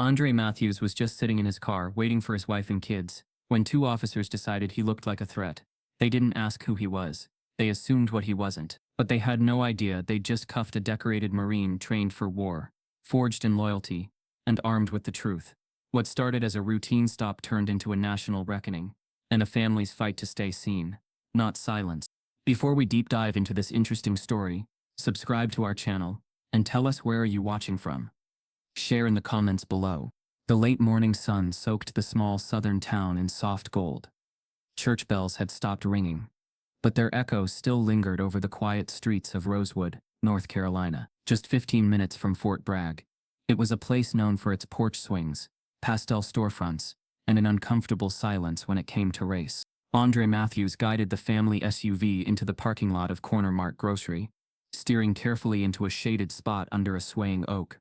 Andre Matthews was just sitting in his car, waiting for his wife and kids, when two officers decided he looked like a threat. They didn't ask who he was. They assumed what he wasn't. But they had no idea they'd just cuffed a decorated Marine trained for war, forged in loyalty, and armed with the truth. What started as a routine stop turned into a national reckoning, and a family's fight to stay seen, not silenced. Before we deep dive into this interesting story, subscribe to our channel, and tell us where are you watching from. Share in the comments below. The late morning sun soaked the small southern town in soft gold. Church bells had stopped ringing, but their echoes still lingered over the quiet streets of Rosewood, North Carolina, just 15 minutes from Fort Bragg. It was a place known for its porch swings, pastel storefronts, and an uncomfortable silence when it came to race. Andre Matthews guided the family SUV into the parking lot of Corner Mart Grocery, steering carefully into a shaded spot under a swaying oak.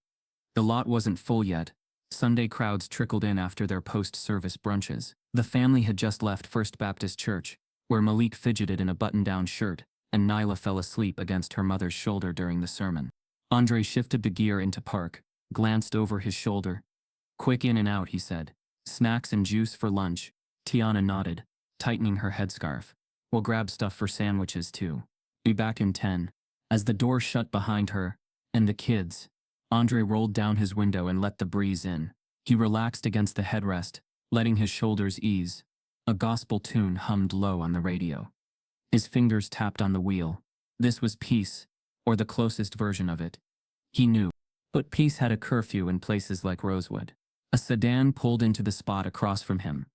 The lot wasn't full yet. Sunday crowds trickled in after their post-service brunches. The family had just left First Baptist Church, where Malik fidgeted in a button-down shirt, and Nyla fell asleep against her mother's shoulder during the sermon. Andre shifted the gear into park, glanced over his shoulder. "Quick in and out," he said. "Snacks and juice for lunch." Tiana nodded, tightening her headscarf. "We'll grab stuff for sandwiches too. Be back in 10. As the door shut behind her, and the kids, Andre rolled down his window and let the breeze in. He relaxed against the headrest, letting his shoulders ease. A gospel tune hummed low on the radio. His fingers tapped on the wheel. This was peace, or the closest version of it. He knew. But peace had a curfew in places like Rosewood. A sedan pulled into the spot across from him.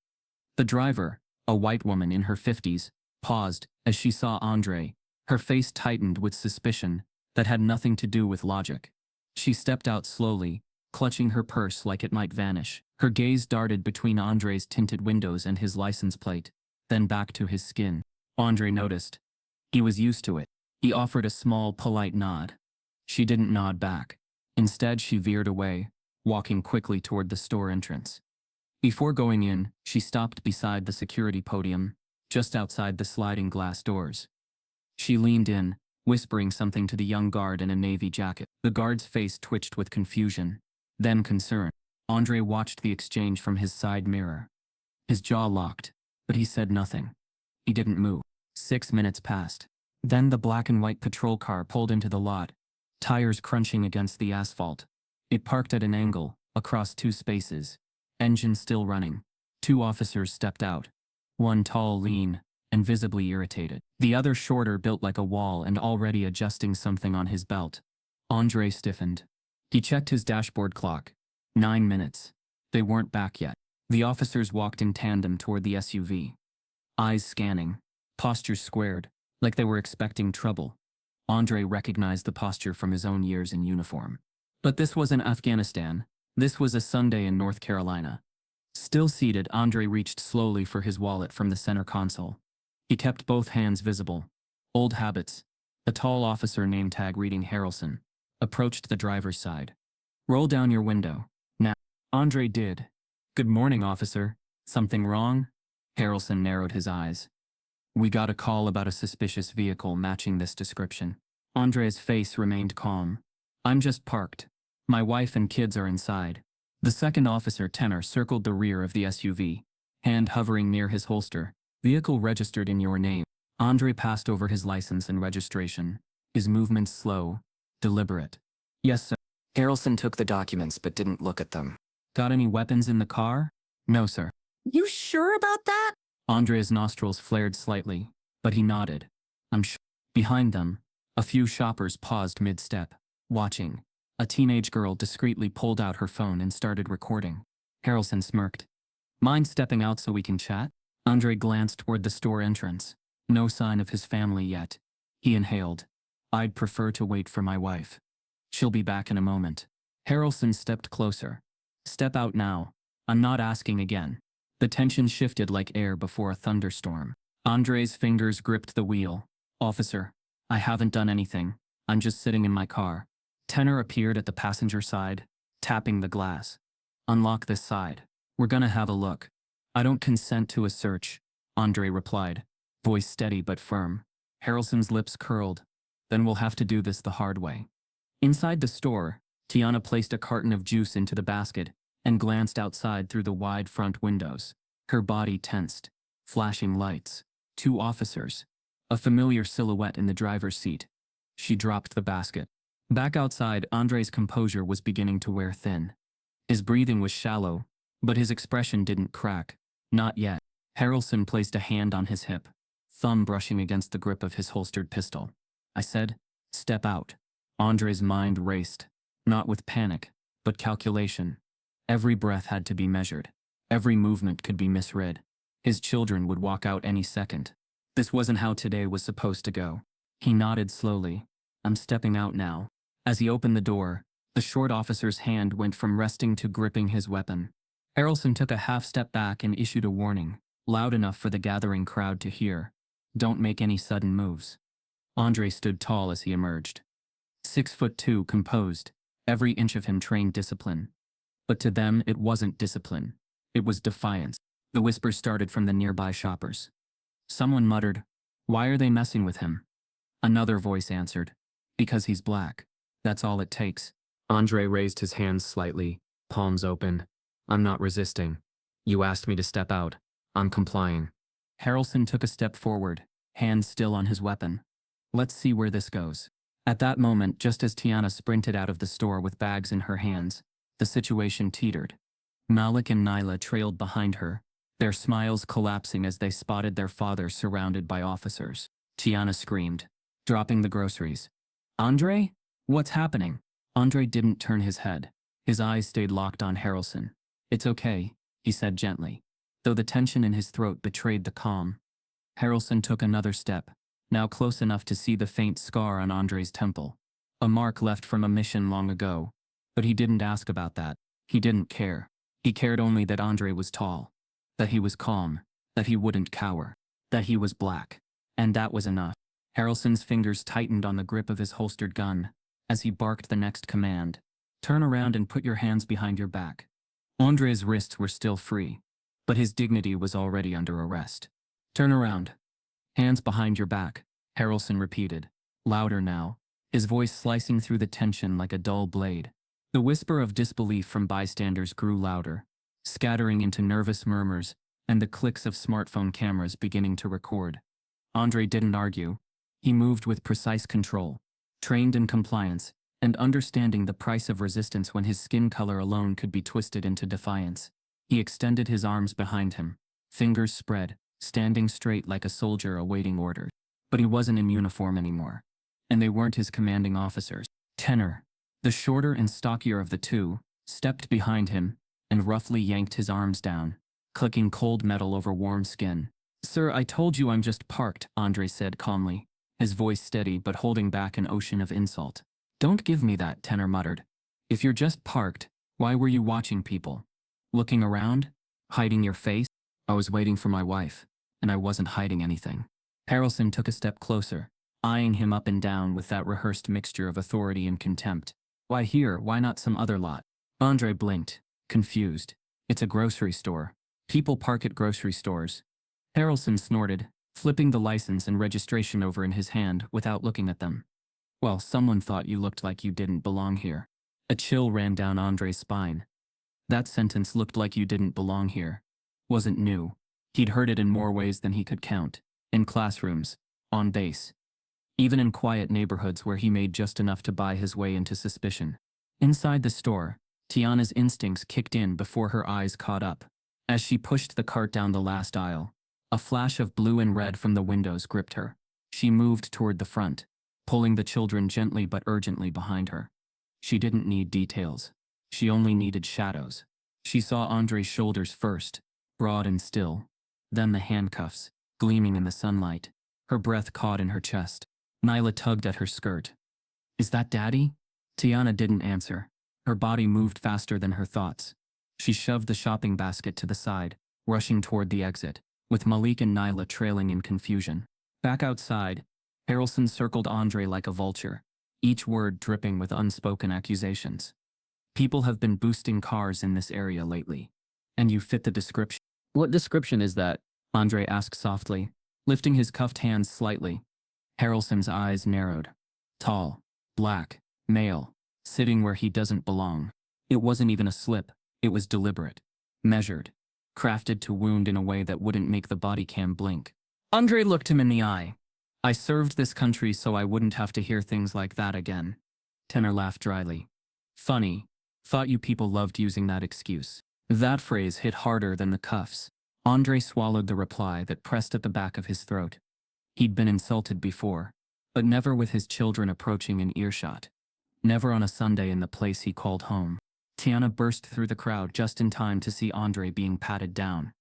The driver, a white woman in her 50s, paused as she saw Andre. Her face tightened with suspicion that had nothing to do with logic. She stepped out slowly, clutching her purse like it might vanish. Her gaze darted between Andre's tinted windows and his license plate, then back to his skin. Andre noticed. He was used to it. He offered a small, polite nod. She didn't nod back. Instead, she veered away, walking quickly toward the store entrance. Before going in, she stopped beside the security podium, just outside the sliding glass doors. She leaned in, whispering something to the young guard in a navy jacket. The guard's face twitched with confusion, then concern. Andre watched the exchange from his side mirror. His jaw locked, but he said nothing. He didn't move. 6 minutes passed. Then the black and white patrol car pulled into the lot, tires crunching against the asphalt. It parked at an angle, across two spaces, engine still running. Two officers stepped out. One tall, lean, and visibly irritated. The other shorter, built like a wall and already adjusting something on his belt. Andre stiffened. He checked his dashboard clock. 9 minutes. They weren't back yet. The officers walked in tandem toward the SUV. Eyes scanning, postures squared, like they were expecting trouble. Andre recognized the posture from his own years in uniform. But this wasn't Afghanistan. This was a Sunday in North Carolina. Still seated, Andre reached slowly for his wallet from the center console. He kept both hands visible. Old habits. A tall officer, name tag reading Harrelson, approached the driver's side. "Roll down your window. Now." Andre did. "Good morning, officer. Something wrong?" Harrelson narrowed his eyes. "We got a call about a suspicious vehicle matching this description." Andre's face remained calm. "I'm just parked. My wife and kids are inside." The second officer, Tenor, circled the rear of the SUV, hand hovering near his holster. "Vehicle registered in your name." Andre passed over his license and registration, his movements slow, deliberate. "Yes, sir." Harrelson took the documents but didn't look at them. "Got any weapons in the car?" "No, sir." You sure about that? Andre's nostrils flared slightly, but he nodded. "I'm sure." Behind them, a few shoppers paused mid-step, watching. A teenage girl discreetly pulled out her phone and started recording. Harrelson smirked. "Mind stepping out so we can chat?" Andre glanced toward the store entrance. No sign of his family yet. He inhaled. "I'd prefer to wait for my wife. She'll be back in a moment." Harrelson stepped closer. "Step out now. I'm not asking again." The tension shifted like air before a thunderstorm. Andre's fingers gripped the wheel. "Officer, I haven't done anything. I'm just sitting in my car." Tenor appeared at the passenger side, tapping the glass. "Unlock this side. We're gonna have a look." "I don't consent to a search," Andre replied, voice steady but firm. Harrelson's lips curled. "Then we'll have to do this the hard way." Inside the store, Tiana placed a carton of juice into the basket and glanced outside through the wide front windows. Her body tensed. Flashing lights. 2 officers. A familiar silhouette in the driver's seat. She dropped the basket. Back outside, Andre's composure was beginning to wear thin. His breathing was shallow, but his expression didn't crack. Not yet. Harrelson placed a hand on his hip, thumb brushing against the grip of his holstered pistol. I said, "Step out." Andre's mind raced, not with panic, but calculation. Every breath had to be measured. Every movement could be misread. His children would walk out any second. This wasn't how today was supposed to go. He nodded slowly. "I'm stepping out now." As he opened the door, the short officer's hand went from resting to gripping his weapon. Harrelson took a half step back and issued a warning, loud enough for the gathering crowd to hear. "Don't make any sudden moves." Andre stood tall as he emerged. 6'2", composed, every inch of him trained discipline. But to them, it wasn't discipline. It was defiance. The whispers started from the nearby shoppers. Someone muttered, "Why are they messing with him?" Another voice answered, "Because he's black. That's all it takes." Andre raised his hands slightly, palms open. "I'm not resisting. You asked me to step out. I'm complying." Harrelson took a step forward, hands still on his weapon. "Let's see where this goes." At that moment, just as Tiana sprinted out of the store with bags in her hands, the situation teetered. Malik and Nyla trailed behind her, their smiles collapsing as they spotted their father surrounded by officers. Tiana screamed, dropping the groceries. "Andre? What's happening?" Andre didn't turn his head. His eyes stayed locked on Harrelson. "It's okay," he said gently, though the tension in his throat betrayed the calm. Harrelson took another step, now close enough to see the faint scar on Andre's temple. A mark left from a mission long ago. But he didn't ask about that. He didn't care. He cared only that Andre was tall, that he was calm, that he wouldn't cower, that he was black. And that was enough. Harrelson's fingers tightened on the grip of his holstered gun as he barked the next command. "Turn around and put your hands behind your back." Andre's wrists were still free, but his dignity was already under arrest. "Turn around. Hands behind your back," Harrelson repeated, louder now, his voice slicing through the tension like a dull blade. The whisper of disbelief from bystanders grew louder, scattering into nervous murmurs and the clicks of smartphone cameras beginning to record. Andre didn't argue. He moved with precise control, trained in compliance, and understanding the price of resistance when his skin color alone could be twisted into defiance. He extended his arms behind him, fingers spread, standing straight like a soldier awaiting orders. But he wasn't in uniform anymore. And they weren't his commanding officers. Tenor, the shorter and stockier of the two, stepped behind him and roughly yanked his arms down, clicking cold metal over warm skin. "Sir, I told you I'm just parked," Andre said calmly, his voice steady but holding back an ocean of insult. "Don't give me that," Tenor muttered. "If you're just parked, why were you watching people? Looking around? Hiding your face?" "I was waiting for my wife, and I wasn't hiding anything." Harrelson took a step closer, eyeing him up and down with that rehearsed mixture of authority and contempt. "Why here? Why not some other lot?" Andre blinked, confused. "It's a grocery store. People park at grocery stores." Harrelson snorted, flipping the license and registration over in his hand without looking at them. "Well, someone thought you looked like you didn't belong here." A chill ran down Andre's spine. That sentence, "looked like you didn't belong here," wasn't new. He'd heard it in more ways than he could count. In classrooms, on base, even in quiet neighborhoods where he made just enough to buy his way into suspicion. Inside the store, Tiana's instincts kicked in before her eyes caught up. As she pushed the cart down the last aisle, a flash of blue and red from the windows gripped her. She moved toward the front, pulling the children gently but urgently behind her. She didn't need details. She only needed shadows. She saw Andre's shoulders first, broad and still, then the handcuffs, gleaming in the sunlight. Her breath caught in her chest. Nyla tugged at her skirt. "Is that Daddy?" Tiana didn't answer. Her body moved faster than her thoughts. She shoved the shopping basket to the side, rushing toward the exit, with Malik and Nyla trailing in confusion. Back outside, Harrelson circled Andre like a vulture, each word dripping with unspoken accusations. "People have been boosting cars in this area lately. And you fit the description." "What description is that?" Andre asked softly, lifting his cuffed hands slightly. Harrelson's eyes narrowed. "Tall, black, male, sitting where he doesn't belong." It wasn't even a slip. It was deliberate, measured, crafted to wound in a way that wouldn't make the body cam blink. Andre looked him in the eye. I served this country so I wouldn't have to hear things like that again. Tenor laughed dryly. Funny. Thought you people loved using that excuse. That phrase hit harder than the cuffs. Andre swallowed the reply that pressed at the back of his throat. He'd been insulted before, but never with his children approaching in earshot. Never on a Sunday in the place he called home. Tiana burst through the crowd just in time to see Andre being patted down.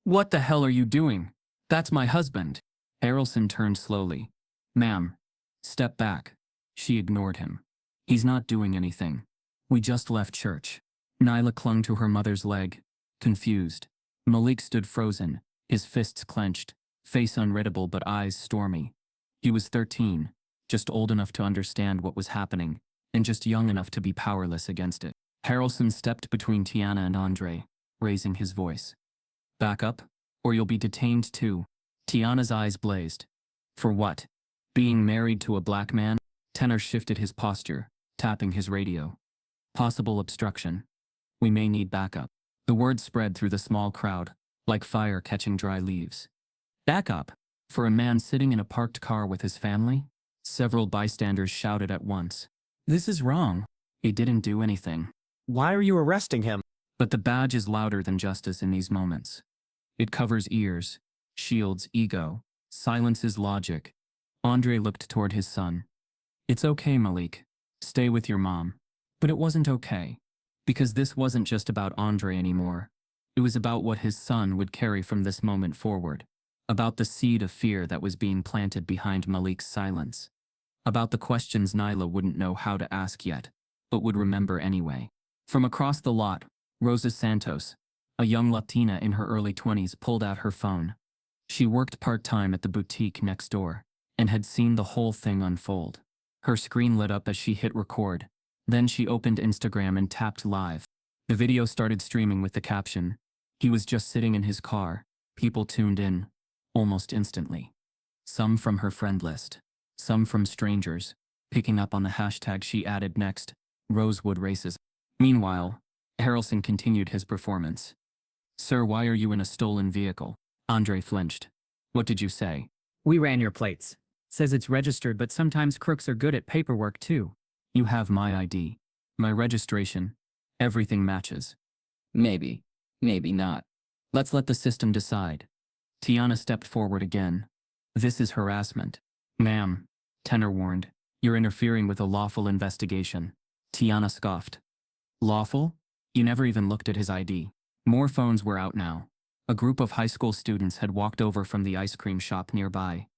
What the hell are you doing? That's my husband. Harrelson turned slowly. Ma'am. Step back. She ignored him. He's not doing anything. We just left church. Nyla clung to her mother's leg, confused. Malik stood frozen, his fists clenched, face unreadable but eyes stormy. He was 13, just old enough to understand what was happening, and just young enough to be powerless against it. Harrelson stepped between Tiana and Andre, raising his voice. Back up, or you'll be detained too. Tiana's eyes blazed. For what? Being married to a black man? Tenor shifted his posture, tapping his radio. Possible obstruction. We may need backup. The word spread through the small crowd, like fire catching dry leaves. Backup? For a man sitting in a parked car with his family? Several bystanders shouted at once. This is wrong. He didn't do anything. Why are you arresting him? But the badge is louder than justice in these moments. It covers ears, shields ego, silences logic. Andre looked toward his son. It's okay, Malik. Stay with your mom. But it wasn't okay. Because this wasn't just about Andre anymore. It was about what his son would carry from this moment forward. About the seed of fear that was being planted behind Malik's silence. About the questions Nyla wouldn't know how to ask yet, but would remember anyway. From across the lot, Rosa Santos, a young Latina in her early 20s, pulled out her phone. She worked part-time at the boutique next door, and had seen the whole thing unfold. Her screen lit up as she hit record. Then she opened Instagram and tapped live. The video started streaming with the caption, "He was just sitting in his car." People tuned in, almost instantly. Some from her friend list, some from strangers, picking up on the hashtag she added next, Rosewood Racism. Meanwhile, Harrelson continued his performance. Sir, why are you in a stolen vehicle? Andre flinched. What did you say? We ran your plates. Says it's registered, but sometimes crooks are good at paperwork too. You have my ID. My registration. Everything matches. Maybe. Maybe not. Let's let the system decide. Tiana stepped forward again. This is harassment. Ma'am, Tenor warned. You're interfering with a lawful investigation. Tiana scoffed. Lawful? You never even looked at his ID. More phones were out now. A group of high school students had walked over from the ice cream shop nearby.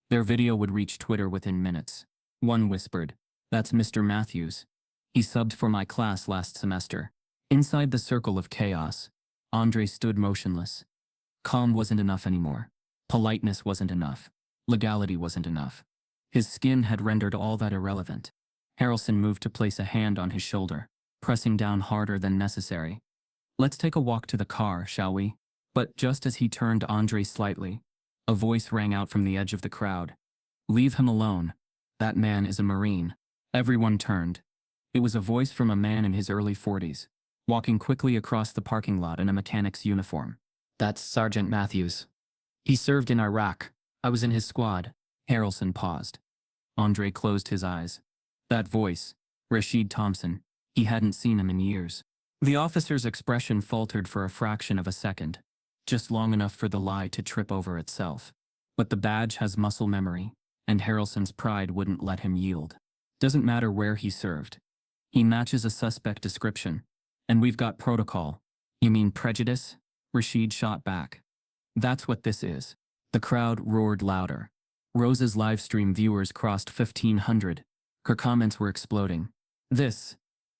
Their video would reach Twitter within minutes. One whispered, "That's Mr. Matthews. He subbed for my class last semester." Inside the circle of chaos, Andre stood motionless. Calm wasn't enough anymore. Politeness wasn't enough. Legality wasn't enough. His skin had rendered all that irrelevant. Harrelson moved to place a hand on his shoulder, pressing down harder than necessary. Let's take a walk to the car, shall we? But just as he turned Andre slightly, a voice rang out from the edge of the crowd. Leave him alone. That man is a Marine. Everyone turned. It was a voice from a man in his early 40s, walking quickly across the parking lot in a mechanic's uniform. That's Sergeant Matthews. He served in Iraq. I was in his squad. Harrelson paused. Andre closed his eyes. That voice, Rashid Thompson, he hadn't seen him in years. The officer's expression faltered for a fraction of a second, just long enough for the lie to trip over itself. But the badge has muscle memory, and Harrelson's pride wouldn't let him yield. Doesn't matter where he served. He matches a suspect description, and we've got protocol. You mean prejudice? Rashid shot back. That's what this is. The crowd roared louder. Rosa's livestream viewers crossed 1,500. Her comments were exploding. This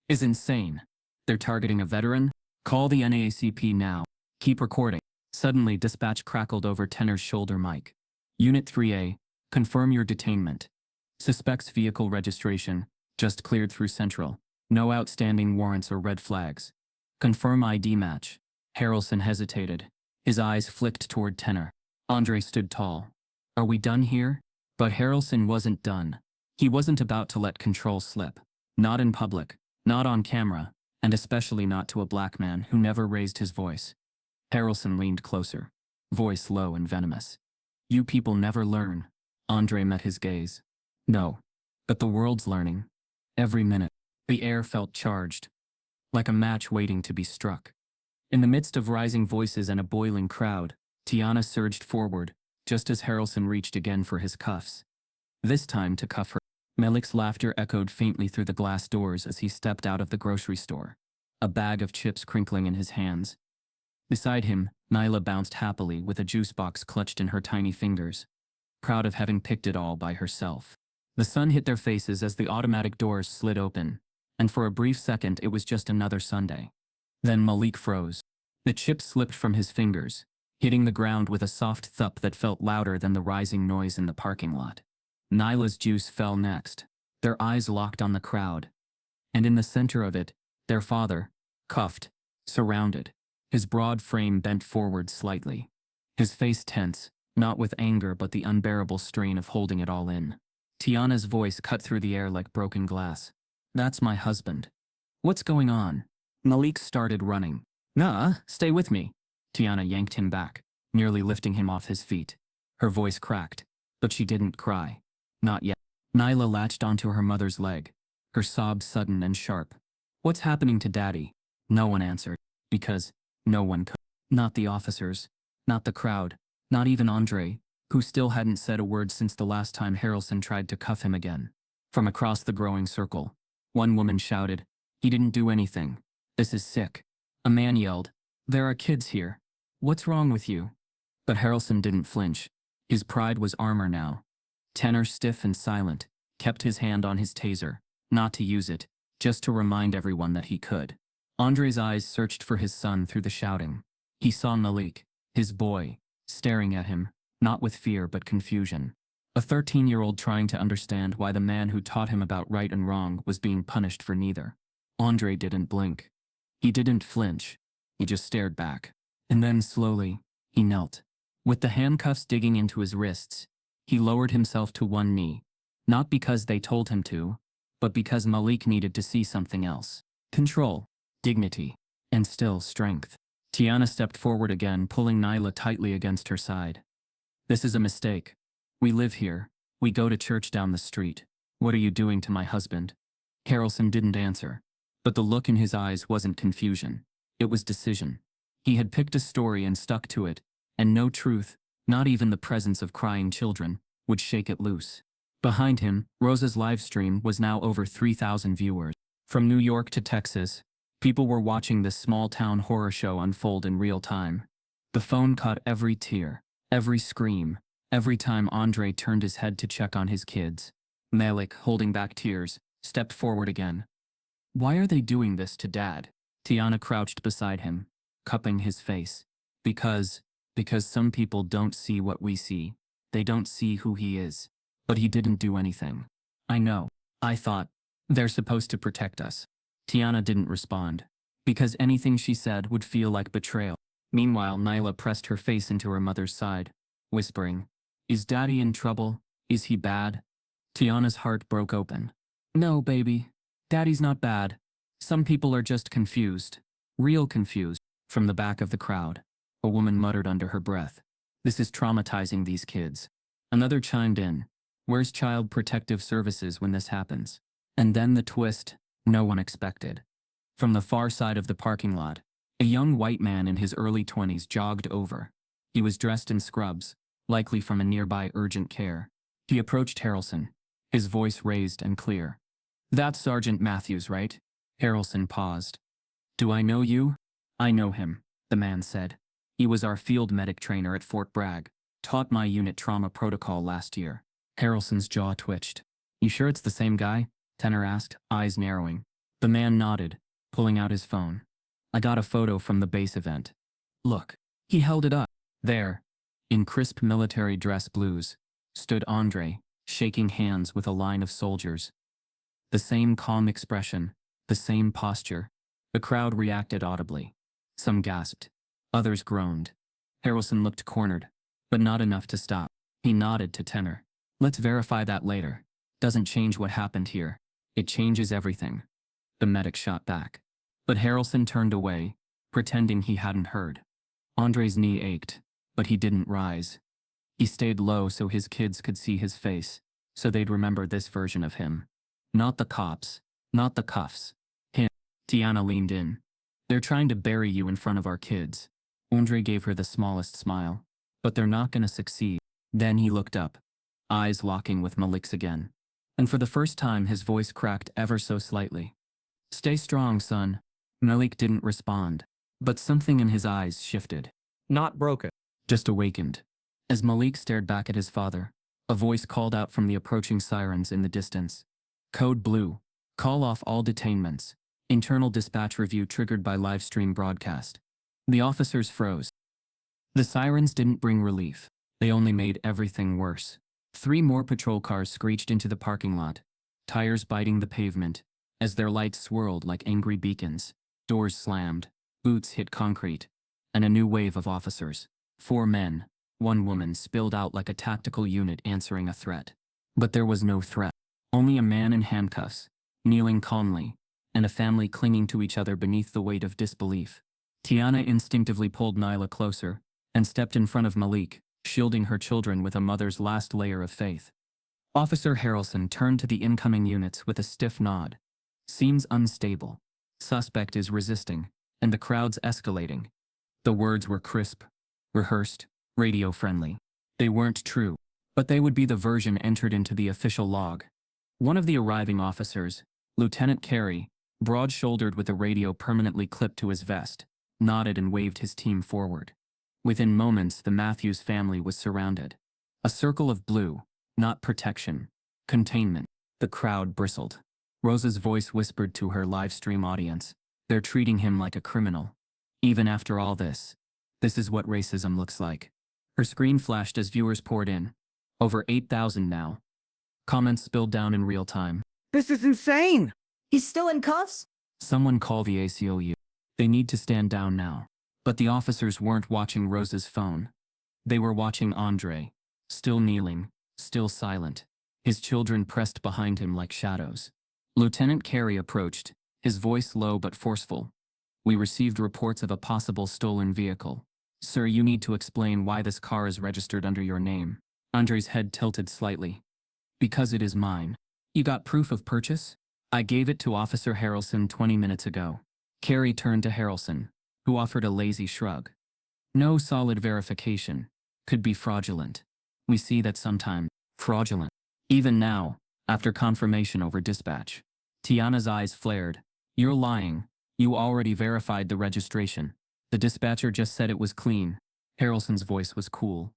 is insane. They're targeting a veteran? Call the NAACP now. Keep recording. Suddenly, dispatch crackled over Tenor's shoulder mic. Unit 3A, confirm your detainment. Suspect's vehicle registration, just cleared through Central. No outstanding warrants or red flags. Confirm ID match. Harrelson hesitated. His eyes flicked toward Tenor. Andre stood tall. Are we done here? But Harrelson wasn't done. He wasn't about to let control slip. Not in public. Not on camera. and especially not to a black man who never raised his voice. Harrelson leaned closer, voice low and venomous. You people never learn. Andre met his gaze. No. But the world's learning. Every minute. The air felt charged, like a match waiting to be struck. In the midst of rising voices and a boiling crowd, Tiana surged forward, just as Harrelson reached again for his cuffs. This time to cuff her. Malik's laughter echoed faintly through the glass doors as he stepped out of the grocery store, a bag of chips crinkling in his hands. Beside him, Nyla bounced happily with a juice box clutched in her tiny fingers, proud of having picked it all by herself. The sun hit their faces as the automatic doors slid open, and for a brief second it was just another Sunday. Then Malik froze. The chips slipped from his fingers, hitting the ground with a soft thump that felt louder than the rising noise in the parking lot. Nyla's juice fell next, their eyes locked on the crowd. And in the center of it, their father, cuffed, surrounded, his broad frame bent forward slightly, his face tense, not with anger but the unbearable strain of holding it all in. Tiana's voice cut through the air like broken glass. That's my husband. What's going on? Malik started running. Nah, stay with me. Tiana yanked him back, nearly lifting him off his feet. Her voice cracked, but she didn't cry. Not yet. Nyla latched onto her mother's leg, her sobs sudden and sharp. What's happening to Daddy? No one answered, because no one could. Not the officers, not the crowd, not even Andre, who still hadn't said a word since the last time Harrelson tried to cuff him again. From across the growing circle, one woman shouted, "He didn't do anything. This is sick." A man yelled, "There are kids here. What's wrong with you?" But Harrelson didn't flinch. His pride was armor now. Tenor stiff and silent, kept his hand on his taser, not to use it, just to remind everyone that he could. Andre's eyes searched for his son through the shouting. He saw Malik, his boy, staring at him, not with fear but confusion. A 13-year-old trying to understand why the man who taught him about right and wrong was being punished for neither. Andre didn't blink. He didn't flinch. He just stared back. And then slowly, he knelt. With the handcuffs digging into his wrists, he lowered himself to one knee, not because they told him to, but because Malik needed to see something else. Control, dignity, and still strength. Tiana stepped forward again, pulling Nyla tightly against her side. This is a mistake. We live here. We go to church down the street. What are you doing to my husband? Harrelson didn't answer, but the look in his eyes wasn't confusion. It was decision. He had picked a story and stuck to it, and no truth, not even the presence of crying children, would shake it loose. Behind him, Rosa's live stream was now over 3,000 viewers. From New York to Texas, people were watching this small-town horror show unfold in real time. The phone caught every tear, every scream, every time Andre turned his head to check on his kids. Malik, holding back tears, stepped forward again. Why are they doing this to Dad? Tiana crouched beside him, cupping his face. Because some people don't see what we see. They don't see who he is. But he didn't do anything. I know. I thought, they're supposed to protect us. Tiana didn't respond, because anything she said would feel like betrayal. Meanwhile, Nyla pressed her face into her mother's side, whispering, Is Daddy in trouble? Is he bad? Tiana's heart broke open. No, baby. Daddy's not bad. Some people are just confused. Real confused. From the back of the crowd, a woman muttered under her breath. This is traumatizing these kids. Another chimed in. Where's Child Protective Services when this happens? And then the twist no one expected. From the far side of the parking lot, a young white man in his early 20s jogged over. He was dressed in scrubs, likely from a nearby urgent care. He approached Harrelson, his voice raised and clear. That's Sergeant Matthews, right? Harrelson paused. Do I know you? I know him, the man said. He was our field medic trainer at Fort Bragg, taught my unit trauma protocol last year. Harrelson's jaw twitched. You sure it's the same guy? Tenor asked, eyes narrowing. The man nodded, pulling out his phone. I got a photo from the base event. Look. He held it up. There, in crisp military dress blues, stood Andre, shaking hands with a line of soldiers. The same calm expression, the same posture. The crowd reacted audibly. Some gasped. Others groaned. Harrelson looked cornered, but not enough to stop. He nodded to Tenor. Let's verify that later. Doesn't change what happened here. It changes everything. The medic shot back. But Harrelson turned away, pretending he hadn't heard. Andre's knee ached, but he didn't rise. He stayed low so his kids could see his face, so they'd remember this version of him. Not the cops, not the cuffs. Him. Tiana leaned in. They're trying to bury you in front of our kids. Andre gave her the smallest smile. But they're not gonna succeed. Then he looked up, eyes locking with Malik's again. And for the first time his voice cracked ever so slightly. Stay strong, son. Malik didn't respond, but something in his eyes shifted. Not broken. Just awakened. As Malik stared back at his father, a voice called out from the approaching sirens in the distance. Code Blue. Call off all detainments. Internal dispatch review triggered by live stream broadcast. The officers froze. The sirens didn't bring relief. They only made everything worse. 3 more patrol cars screeched into the parking lot, tires biting the pavement, as their lights swirled like angry beacons. Doors slammed, boots hit concrete, and a new wave of officers. 4 men, 1 woman spilled out like a tactical unit answering a threat. But there was no threat. Only a man in handcuffs, kneeling calmly, and a family clinging to each other beneath the weight of disbelief. Tiana instinctively pulled Nyla closer and stepped in front of Malik, shielding her children with a mother's last layer of faith. Officer Harrelson turned to the incoming units with a stiff nod. Seems unstable. Suspect is resisting, and the crowd's escalating. The words were crisp, rehearsed, radio-friendly. They weren't true, but they would be the version entered into the official log. One of the arriving officers, Lieutenant Carey, broad-shouldered with a radio permanently clipped to his vest, nodded and waved his team forward. Within moments, the Matthews family was surrounded. A circle of blue, not protection, containment. The crowd bristled. Rosa's voice whispered to her live stream audience. They're treating him like a criminal. Even after all this, this is what racism looks like. Her screen flashed as viewers poured in. Over 8,000 now. Comments spilled down in real time. This is insane. He's still in cuffs? Someone call the ACLU. They need to stand down now. But the officers weren't watching Rosa's phone. They were watching Andre, still kneeling, still silent, his children pressed behind him like shadows. Lieutenant Carey approached, his voice low but forceful. We received reports of a possible stolen vehicle. Sir, you need to explain why this car is registered under your name. Andre's head tilted slightly. Because it is mine. You got proof of purchase? I gave it to Officer Harrelson 20 minutes ago. Carey turned to Harrelson, who offered a lazy shrug. No solid verification. Could be fraudulent. We see that sometimes. Fraudulent. Even now, after confirmation over dispatch. Tiana's eyes flared. You're lying. You already verified the registration. The dispatcher just said it was clean. Harrelson's voice was cool.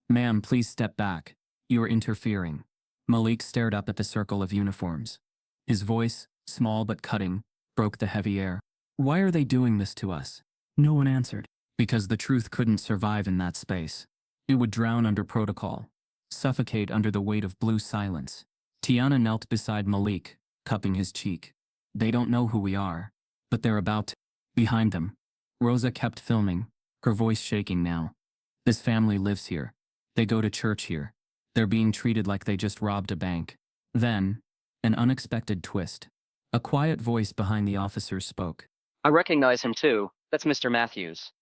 Ma'am, please step back. You're interfering. Malik stared up at the circle of uniforms. His voice, small but cutting, broke the heavy air. Why are they doing this to us? No one answered. Because the truth couldn't survive in that space. It would drown under protocol. Suffocate under the weight of blue silence. Tiana knelt beside Malik, cupping his cheek. They don't know who we are, but they're about to. Behind them. Rosa kept filming, her voice shaking now. This family lives here. They go to church here. They're being treated like they just robbed a bank. Then, an unexpected twist. A quiet voice behind the officers spoke. I recognize him too. That's Mr. Matthews.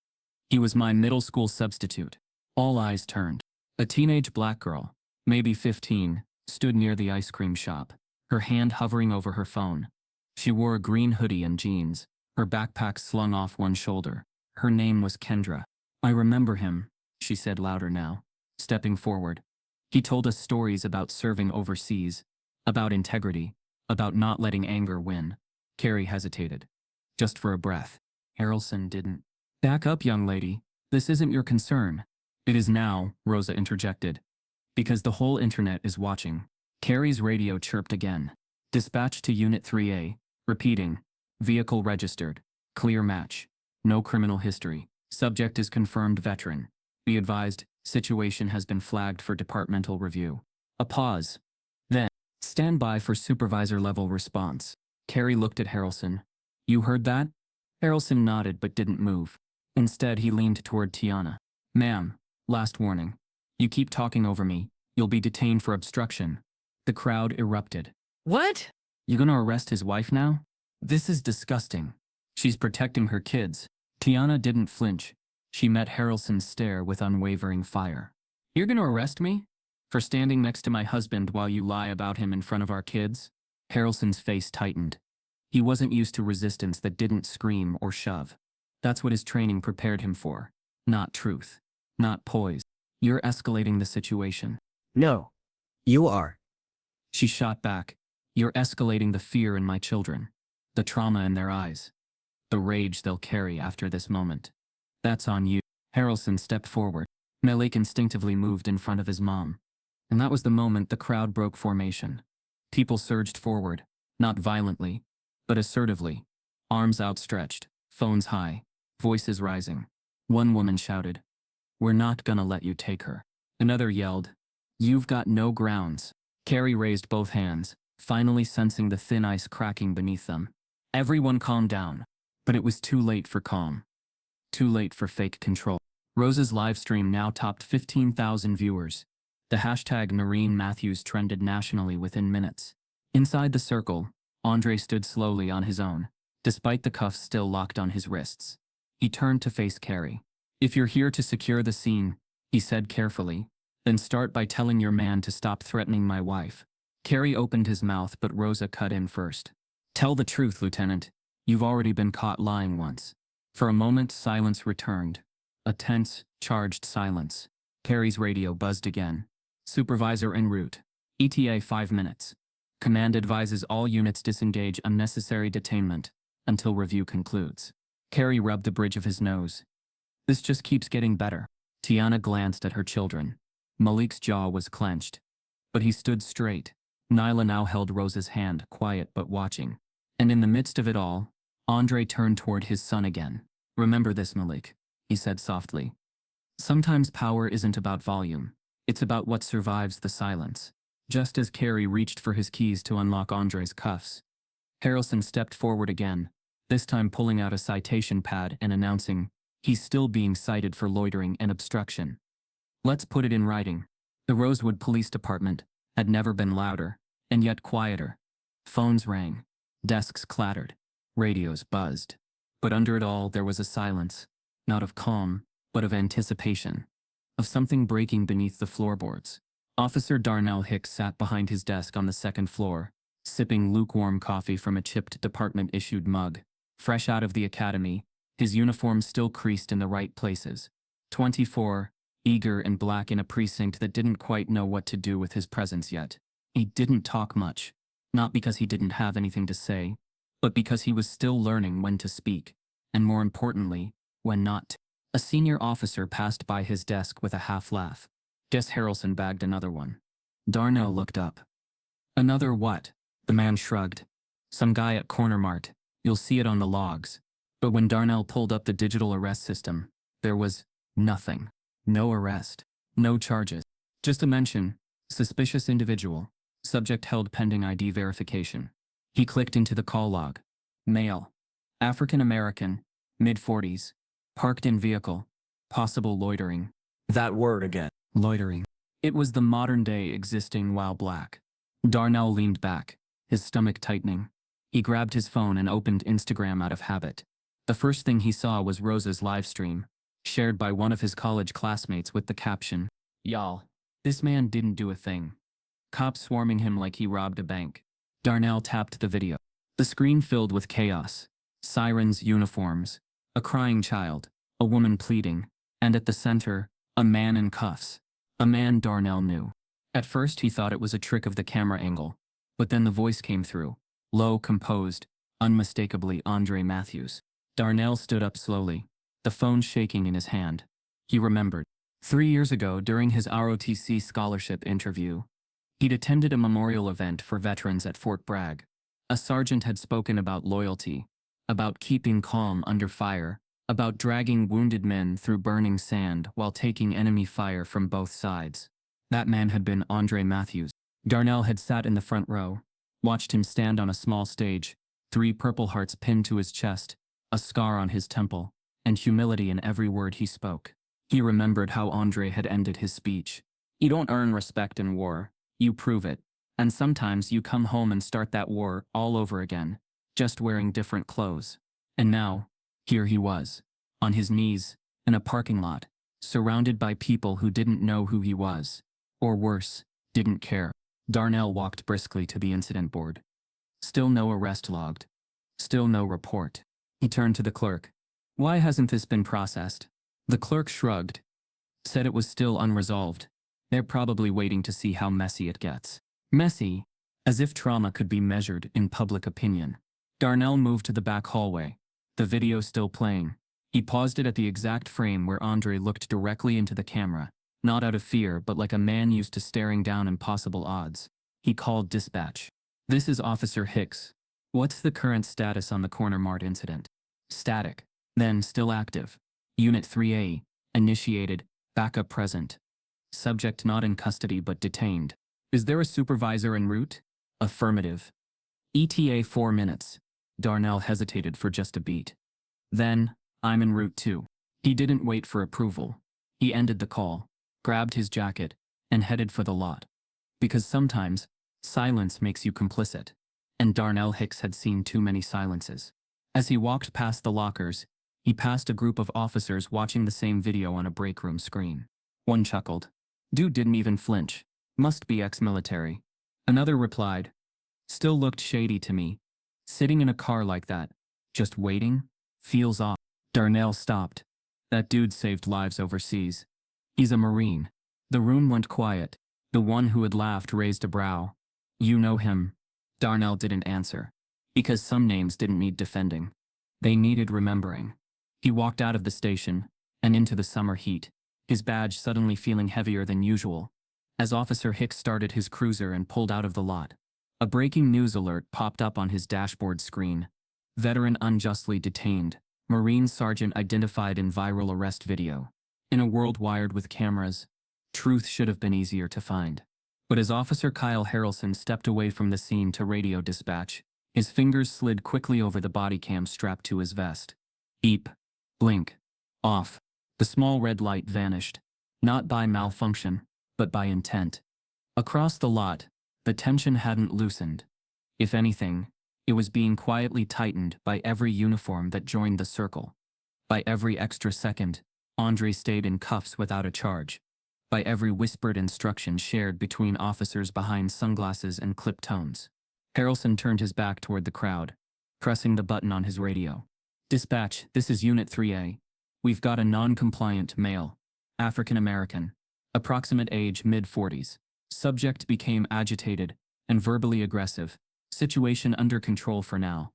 He was my middle school substitute. All eyes turned. A teenage black girl, maybe 15, stood near the ice cream shop, her hand hovering over her phone. She wore a green hoodie and jeans, her backpack slung off one shoulder. Her name was Kendra. I remember him, she said louder now, stepping forward. He told us stories about serving overseas, about integrity, about not letting anger win. Carrie hesitated. Just for a breath. Harrelson didn't. Back up, young lady. This isn't your concern. It is now, Rosa interjected. Because the whole internet is watching. Carrie's radio chirped again. Dispatch to Unit 3A. Repeating. Vehicle registered. Clear match. No criminal history. Subject is confirmed veteran. Be advised, situation has been flagged for departmental review. A pause. Then, stand by for supervisor-level response. Carrie looked at Harrelson. You heard that? Harrelson nodded but didn't move. Instead, he leaned toward Tiana. Ma'am, last warning. You keep talking over me, you'll be detained for obstruction. The crowd erupted. What? You gonna arrest his wife now? This is disgusting. She's protecting her kids. Tiana didn't flinch. She met Harrelson's stare with unwavering fire. You're gonna arrest me? For standing next to my husband while you lie about him in front of our kids? Harrelson's face tightened. He wasn't used to resistance that didn't scream or shove. That's what his training prepared him for. Not truth. Not poise. You're escalating the situation. No. You are. She shot back. You're escalating the fear in my children. The trauma in their eyes. The rage they'll carry after this moment. That's on you. Harrelson stepped forward. Malik instinctively moved in front of his mom. And that was the moment the crowd broke formation. People surged forward, not violently, but assertively. Arms outstretched, phones high, voices rising. One woman shouted, "We're not gonna let you take her." Another yelled, "You've got no grounds." Carrie raised both hands, finally sensing the thin ice cracking beneath them. Everyone calmed down, but it was too late for calm. Too late for fake control. Rose's livestream now topped 15,000 viewers. The hashtag Noreen Matthews trended nationally within minutes. Inside the circle, Andre stood slowly on his own, despite the cuffs still locked on his wrists. He turned to face Carrie. "If you're here to secure the scene," he said carefully, "then start by telling your man to stop threatening my wife." Carrie opened his mouth, but Rosa cut in first. "Tell the truth, Lieutenant. You've already been caught lying once." For a moment, silence returned. A tense, charged silence. Carrie's radio buzzed again. "Supervisor en route. ETA 5 minutes. Command advises all units disengage unnecessary detainment until review concludes." Carrie rubbed the bridge of his nose. "This just keeps getting better." Tiana glanced at her children. Malik's jaw was clenched. But he stood straight. Nyla now held Rosa's hand, quiet but watching. And in the midst of it all, Andre turned toward his son again. "Remember this, Malik," he said softly. "Sometimes power isn't about volume. It's about what survives the silence." Just as Carrie reached for his keys to unlock Andre's cuffs, Harrelson stepped forward again, this time pulling out a citation pad and announcing, "He's still being cited for loitering and obstruction." Let's put it in writing. The Rosewood Police Department had never been louder, and yet quieter. Phones rang. Desks clattered. Radios buzzed. But under it all, there was a silence, not of calm, but of anticipation, of something breaking beneath the floorboards. Officer Darnell Hicks sat behind his desk on the second floor, sipping lukewarm coffee from a chipped department-issued mug. Fresh out of the academy, his uniform still creased in the right places. 24, eager and black in a precinct that didn't quite know what to do with his presence yet. He didn't talk much, not because he didn't have anything to say, but because he was still learning when to speak, and more importantly, when not. A senior officer passed by his desk with a half-laugh. Guess Harrelson bagged another one. Darnell looked up. "Another what?" The man shrugged. "Some guy at Corner Mart. You'll see it on the logs." But when Darnell pulled up the digital arrest system, there was nothing. No arrest. No charges. Just a mention, "Suspicious individual. Subject held pending ID verification." He clicked into the call log. Male. African American. Mid-40s. Parked in vehicle. Possible loitering. That word again. Loitering. It was the modern day existing while black. Darnell leaned back, his stomach tightening. He grabbed his phone and opened Instagram out of habit. The first thing he saw was Rosa's livestream, shared by one of his college classmates with the caption, "Y'all, this man didn't do a thing. Cops swarming him like he robbed a bank." Darnell tapped the video. The screen filled with chaos. Sirens, uniforms, a crying child, a woman pleading, and at the center, a man in cuffs. A man Darnell knew. At first he thought it was a trick of the camera angle, but then the voice came through, low, composed, unmistakably Andre Matthews. Darnell stood up slowly, the phone shaking in his hand. He remembered. 3 years ago, during his ROTC scholarship interview, he'd attended a memorial event for veterans at Fort Bragg. A sergeant had spoken about loyalty, about keeping calm under fire, about dragging wounded men through burning sand while taking enemy fire from both sides. That man had been Andre Matthews. Darnell had sat in the front row, watched him stand on a small stage, 3 Purple Hearts pinned to his chest, a scar on his temple, and humility in every word he spoke. He remembered how Andre had ended his speech. "You don't earn respect in war, you prove it. And sometimes you come home and start that war all over again, just wearing different clothes." And now, here he was, on his knees, in a parking lot, surrounded by people who didn't know who he was. Or worse, didn't care. Darnell walked briskly to the incident board. Still no arrest logged. Still no report. He turned to the clerk. Why hasn't this been processed? The clerk shrugged, said it was still unresolved. They're probably waiting to see how messy it gets. Messy? As if trauma could be measured in public opinion. Darnell moved to the back hallway, the video still playing. He paused it at the exact frame where Andre looked directly into the camera, not out of fear but like a man used to staring down impossible odds. He called dispatch. This is Officer Hicks. What's the current status on the Corner Mart incident? Static. Then still active. Unit 3A. Initiated. Backup present. Subject not in custody but detained. Is there a supervisor en route? Affirmative. ETA 4 minutes. Darnell hesitated for just a beat. Then, I'm en route too. He didn't wait for approval. He ended the call, grabbed his jacket, and headed for the lot. Because sometimes, silence makes you complicit. And Darnell Hicks had seen too many silences. As he walked past the lockers, he passed a group of officers watching the same video on a break room screen. One chuckled. Dude didn't even flinch. Must be ex-military. Another replied. Still looked shady to me. Sitting in a car like that, just waiting, feels off. Darnell stopped. That dude saved lives overseas. He's a Marine. The room went quiet. The one who had laughed raised a brow. You know him. Darnell didn't answer. Because some names didn't need defending. They needed remembering. He walked out of the station, and into the summer heat, his badge suddenly feeling heavier than usual. As Officer Hicks started his cruiser and pulled out of the lot, a breaking news alert popped up on his dashboard screen. Veteran unjustly detained. Marine Sergeant identified in viral arrest video. In a world wired with cameras, truth should have been easier to find. But as Officer Kyle Harrelson stepped away from the scene to radio dispatch, his fingers slid quickly over the body cam strapped to his vest. Beep. Blink. Off. The small red light vanished. Not by malfunction, but by intent. Across the lot, the tension hadn't loosened. If anything, it was being quietly tightened by every uniform that joined the circle. By every extra second, Andre stayed in cuffs without a charge. By every whispered instruction shared between officers behind sunglasses and clipped tones. Harrelson turned his back toward the crowd, pressing the button on his radio. Dispatch, this is Unit 3A. We've got a non-compliant male, African-American, approximate age mid-40s. Subject became agitated and verbally aggressive. Situation under control for now.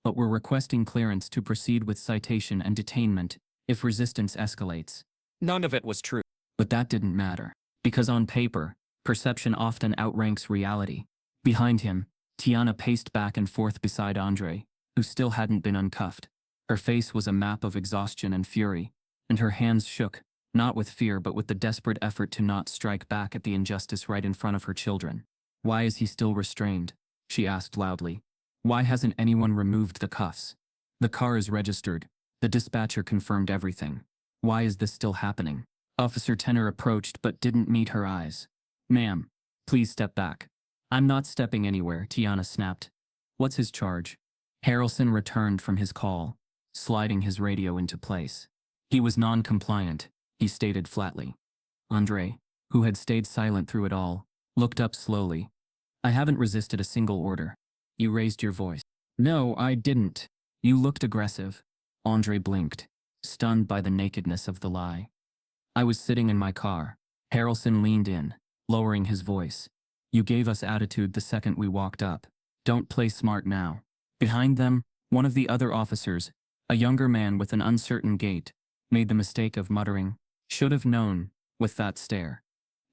But we're requesting clearance to proceed with citation and detainment if resistance escalates. None of it was true. But that didn't matter. Because on paper, perception often outranks reality. Behind him, Tiana paced back and forth beside Andre, who still hadn't been uncuffed. Her face was a map of exhaustion and fury, and her hands shook, not with fear but with the desperate effort to not strike back at the injustice right in front of her children. Why is he still restrained? She asked loudly. Why hasn't anyone removed the cuffs? The car is registered. The dispatcher confirmed everything. Why is this still happening? Officer Tenor approached but didn't meet her eyes. Ma'am, please step back. I'm not stepping anywhere, Tiana snapped. What's his charge? Harrelson returned from his call, sliding his radio into place. He was non-compliant, he stated flatly. Andre, who had stayed silent through it all, looked up slowly. I haven't resisted a single order. You raised your voice. No, I didn't. You looked aggressive. Andre blinked, stunned by the nakedness of the lie. I was sitting in my car. Harrelson leaned in, lowering his voice. You gave us attitude the second we walked up. Don't play smart now. Behind them, one of the other officers, a younger man with an uncertain gait, made the mistake of muttering, should have known, with that stare.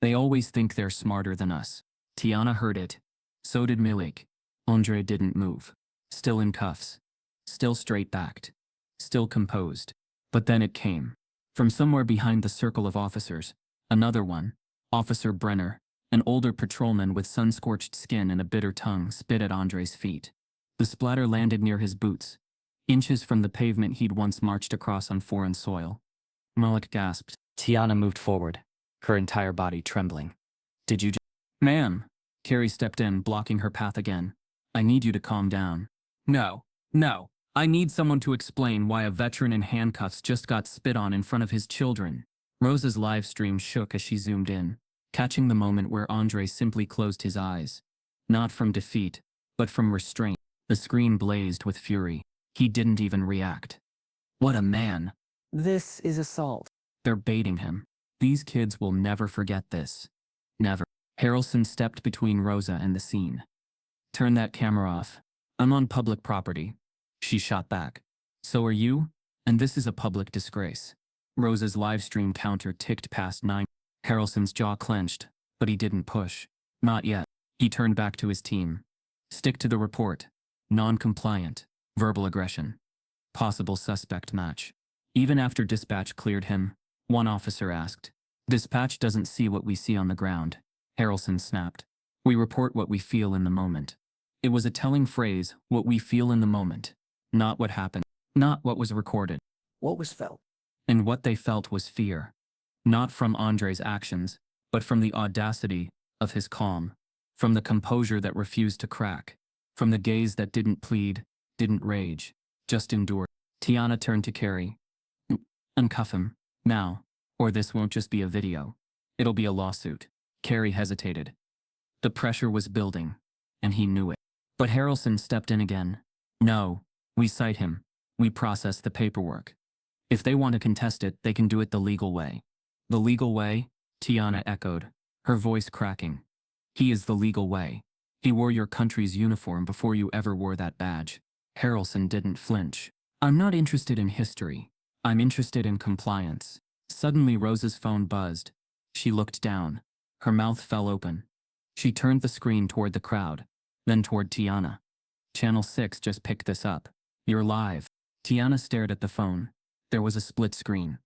They always think they're smarter than us. Tiana heard it. So did Milik. Andre didn't move. Still in cuffs. Still straight-backed. Still composed. But then it came. From somewhere behind the circle of officers, another one, Officer Brenner, an older patrolman with sun-scorched skin and a bitter tongue, spit at Andre's feet. The splatter landed near his boots, inches from the pavement he'd once marched across on foreign soil. Malik gasped. Tiana moved forward, her entire body trembling. Did you just— Ma'am. Carrie stepped in, blocking her path again. I need you to calm down. No. I need someone to explain why a veteran in handcuffs just got spit on in front of his children. Rosa's live stream shook as she zoomed in, catching the moment where Andre simply closed his eyes. Not from defeat, but from restraint. The screen blazed with fury. He didn't even react. What a man. This is assault. They're baiting him. These kids will never forget this. Never. Harrelson stepped between Rosa and the scene. Turn that camera off. I'm on public property. She shot back. So are you? And this is a public disgrace. Rosa's livestream counter ticked past 9. Harrelson's jaw clenched, but he didn't push. Not yet. He turned back to his team. Stick to the report. Non-compliant. Verbal aggression. Possible suspect match. Even after dispatch cleared him, one officer asked. Dispatch doesn't see what we see on the ground. Harrelson snapped. We report what we feel in the moment. It was a telling phrase, what we feel in the moment. Not what happened. Not what was recorded. What was felt? And what they felt was fear. Not from Andre's actions, but from the audacity of his calm. From the composure that refused to crack. From the gaze that didn't plead, didn't rage, just endured. Tiana turned to Carrie. Uncuff him, now, or this won't just be a video. It'll be a lawsuit. Carrie hesitated. The pressure was building, and he knew it. But Harrelson stepped in again. No, we cite him. We process the paperwork. If they want to contest it, they can do it the legal way. The legal way? Tiana echoed, her voice cracking. He is the legal way. He wore your country's uniform before you ever wore that badge. Harrelson didn't flinch. I'm not interested in history. I'm interested in compliance. Suddenly Rosa's phone buzzed. She looked down. Her mouth fell open. She turned the screen toward the crowd, then toward Tiana. Channel 6 just picked this up. You're live. Tiana stared at the phone. There was a split screen.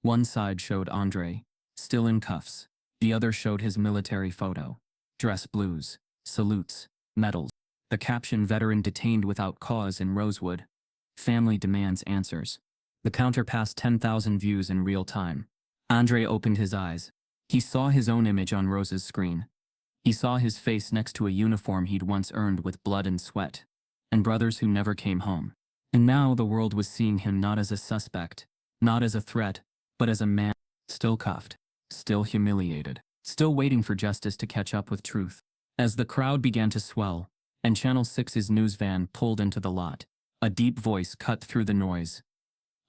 One side showed Andre, still in cuffs. The other showed his military photo. Dress blues, salutes, medals. The caption veteran detained without cause in Rosewood. Family demands answers. The counter passed 10,000 views in real time. Andre opened his eyes. He saw his own image on Rosa's screen. He saw his face next to a uniform he'd once earned with blood and sweat. And brothers who never came home. And now the world was seeing him not as a suspect, not as a threat, but as a man, still cuffed, still humiliated, still waiting for justice to catch up with truth. As the crowd began to swell, and Channel 6's news van pulled into the lot, a deep voice cut through the noise.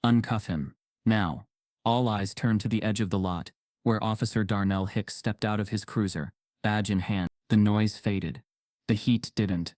Uncuff him. Now. All eyes turned to the edge of the lot, where Officer Darnell Hicks stepped out of his cruiser, badge in hand. The noise faded. The heat didn't.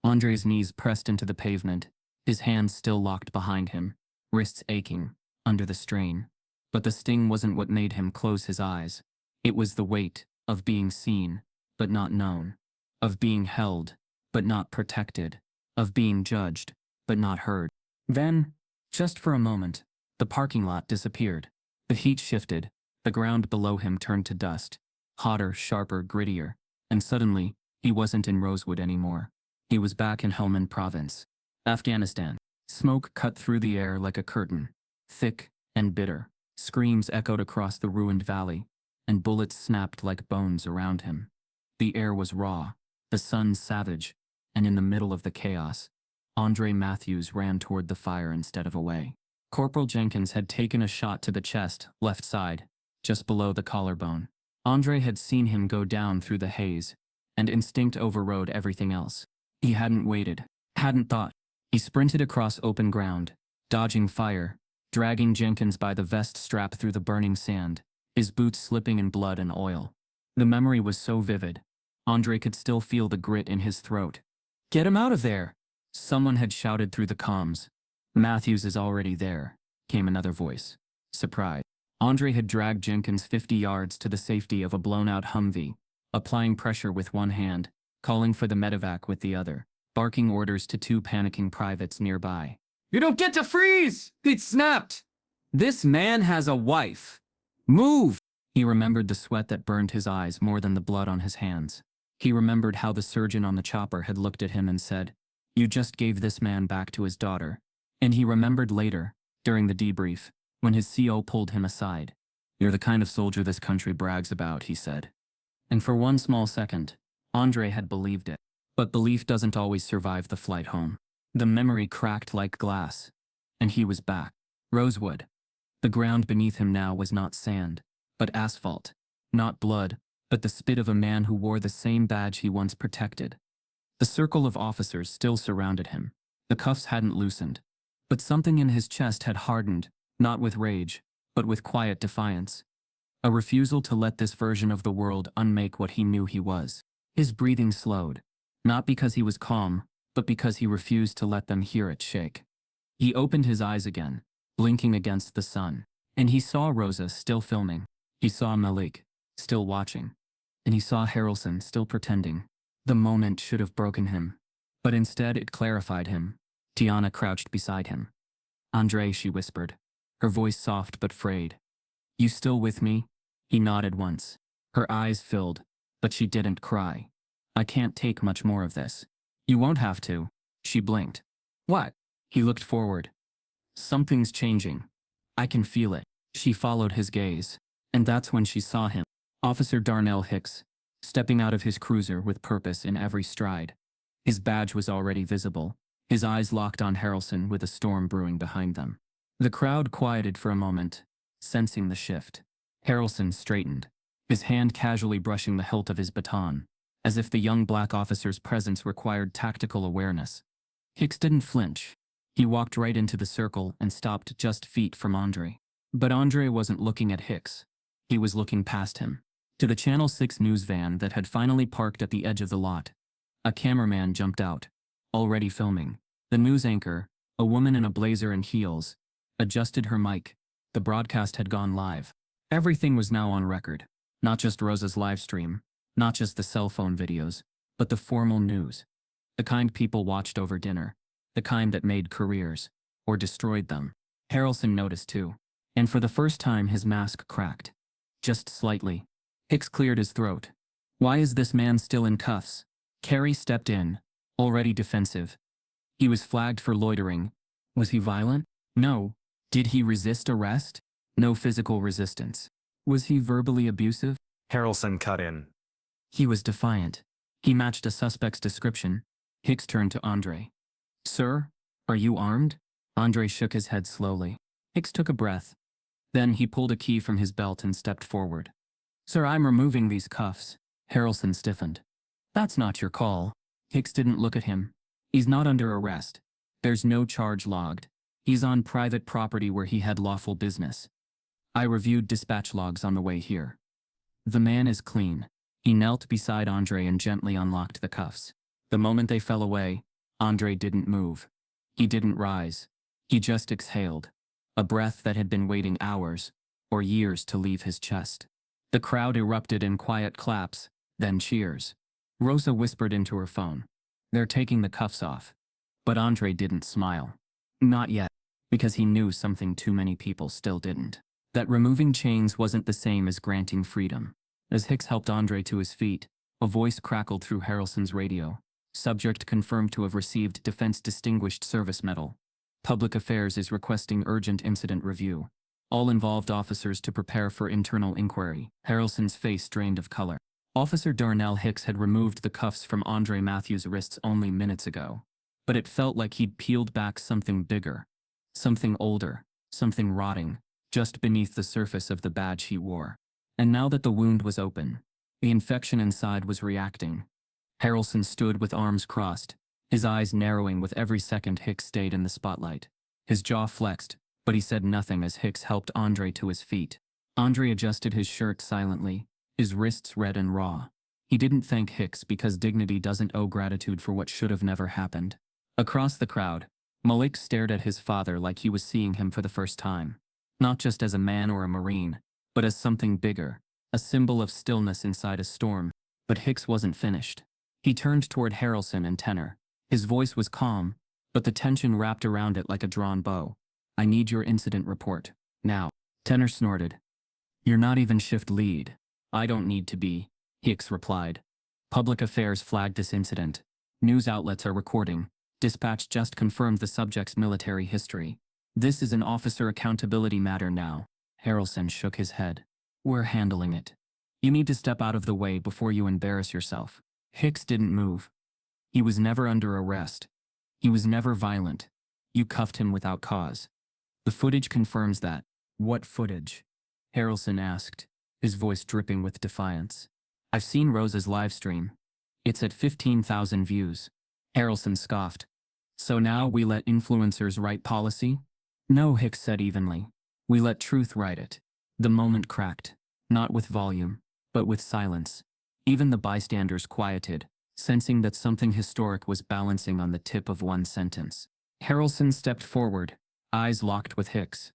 Andre's knees pressed into the pavement, his hands still locked behind him, wrists aching, under the strain. But the sting wasn't what made him close his eyes. It was the weight of being seen, but not known. Of being held, but not protected. Of being judged, but not heard. Then, just for a moment, the parking lot disappeared. The heat shifted. The ground below him turned to dust. Hotter, sharper, grittier. And suddenly, he wasn't in Rosewood anymore. He was back in Helmand Province, Afghanistan. Smoke cut through the air like a curtain. Thick and bitter. Screams echoed across the ruined valley, and bullets snapped like bones around him. The air was raw, the sun savage, and in the middle of the chaos, Andre Matthews ran toward the fire instead of away. Corporal Jenkins had taken a shot to the chest, left side, just below the collarbone. Andre had seen him go down through the haze, and instinct overrode everything else. He hadn't waited, hadn't thought. He sprinted across open ground, dodging fire, dragging Jenkins by the vest strap through the burning sand, his boots slipping in blood and oil. The memory was so vivid. Andre could still feel the grit in his throat. Get him out of there! Someone had shouted through the comms. Matthews is already there, came another voice. Surprise. Andre had dragged Jenkins 50 yards to the safety of a blown-out Humvee, applying pressure with one hand, calling for the medevac with the other, barking orders to two panicking privates nearby. You don't get to freeze! It snapped! This man has a wife. Move! He remembered the sweat that burned his eyes more than the blood on his hands. He remembered how the surgeon on the chopper had looked at him and said, "You just gave this man back to his daughter." And he remembered later, during the debrief, when his CO pulled him aside. "You're the kind of soldier this country brags about," he said. And for one small second, Andre had believed it. But belief doesn't always survive the flight home. The memory cracked like glass. And he was back. Rosewood. The ground beneath him now was not sand, but asphalt. Not blood, but the spit of a man who wore the same badge he once protected. The circle of officers still surrounded him. The cuffs hadn't loosened. But something in his chest had hardened, not with rage, but with quiet defiance. A refusal to let this version of the world unmake what he knew he was. His breathing slowed, not because he was calm, but because he refused to let them hear it shake. He opened his eyes again, blinking against the sun, and he saw Rosa still filming. He saw Malik, still watching. And he saw Harrelson still pretending. The moment should have broken him, but instead it clarified him. Tiana crouched beside him. "Andre," she whispered, her voice soft but frayed. "You still with me?" He nodded once. Her eyes filled, but she didn't cry. "I can't take much more of this." "You won't have to." She blinked. "What?" He looked forward. "Something's changing. I can feel it." She followed his gaze, and that's when she saw him. Officer Darnell Hicks, stepping out of his cruiser with purpose in every stride. His badge was already visible, his eyes locked on Harrelson with a storm brewing behind them. The crowd quieted for a moment, sensing the shift. Harrelson straightened, his hand casually brushing the hilt of his baton, as if the young black officer's presence required tactical awareness. Hicks didn't flinch. He walked right into the circle and stopped just feet from Andre. But Andre wasn't looking at Hicks. He was looking past him, to the Channel 6 news van that had finally parked at the edge of the lot. A cameraman jumped out, already filming. The news anchor, a woman in a blazer and heels, adjusted her mic. The broadcast had gone live. Everything was now on record. Not just Rosa's live stream, not just the cell phone videos, but the formal news. The kind people watched over dinner. The kind that made careers, or destroyed them. Harrelson noticed too, and for the first time his mask cracked. Just slightly. Hicks cleared his throat. "Why is this man still in cuffs?" Carrie stepped in, already defensive. "He was flagged for loitering." "Was he violent?" "No." "Did he resist arrest?" "No physical resistance." "Was he verbally abusive?" Harrelson cut in. "He was defiant." He matched a suspect's description. Hicks turned to Andre. "Sir, are you armed?" Andre shook his head slowly. Hicks took a breath. Then he pulled a key from his belt and stepped forward. "Sir, I'm removing these cuffs." Harrelson stiffened. "That's not your call." Hicks didn't look at him. "He's not under arrest. There's no charge logged. He's on private property where he had lawful business. I reviewed dispatch logs on the way here. The man is clean." He knelt beside Andre and gently unlocked the cuffs. The moment they fell away, Andre didn't move. He didn't rise. He just exhaled. A breath that had been waiting hours, or years to leave his chest. The crowd erupted in quiet claps, then cheers. Rosa whispered into her phone. "They're taking the cuffs off." But Andre didn't smile. Not yet, because he knew something too many people still didn't. That removing chains wasn't the same as granting freedom. As Hicks helped Andre to his feet, a voice crackled through Harrelson's radio. Subject confirmed to have received Defense Distinguished Service Medal. Public Affairs is requesting urgent incident review. All involved officers to prepare for internal inquiry. Harrelson's face drained of color. Officer Darnell Hicks had removed the cuffs from Andre Matthews' wrists only minutes ago. But it felt like he'd peeled back something bigger. Something older. Something rotting, just beneath the surface of the badge he wore. And now that the wound was open, the infection inside was reacting. Harrelson stood with arms crossed, his eyes narrowing with every second Hicks stayed in the spotlight. His jaw flexed, but he said nothing as Hicks helped Andre to his feet. Andre adjusted his shirt silently, his wrists red and raw. He didn't thank Hicks because dignity doesn't owe gratitude for what should have never happened. Across the crowd, Malik stared at his father like he was seeing him for the first time. Not just as a man or a Marine, but as something bigger, a symbol of stillness inside a storm. But Hicks wasn't finished. He turned toward Harrelson and Tenor. His voice was calm, but the tension wrapped around it like a drawn bow. "I need your incident report, now." Tenor snorted. "You're not even shift lead." "I don't need to be," Hicks replied. "Public Affairs flagged this incident. News outlets are recording. Dispatch just confirmed the subject's military history. This is an officer accountability matter now." Harrelson shook his head. "We're handling it. You need to step out of the way before you embarrass yourself." Hicks didn't move. He was never under arrest. He was never violent. You cuffed him without cause. The footage confirms that. What footage? Harrelson asked, his voice dripping with defiance. I've seen Rosa's live stream. It's at 15,000 views. Harrelson scoffed. So now we let influencers write policy? No, Hicks said evenly. We let truth write it. The moment cracked, not with volume, but with silence. Even the bystanders quieted, sensing that something historic was balancing on the tip of one sentence. Harrelson stepped forward, eyes locked with Hicks.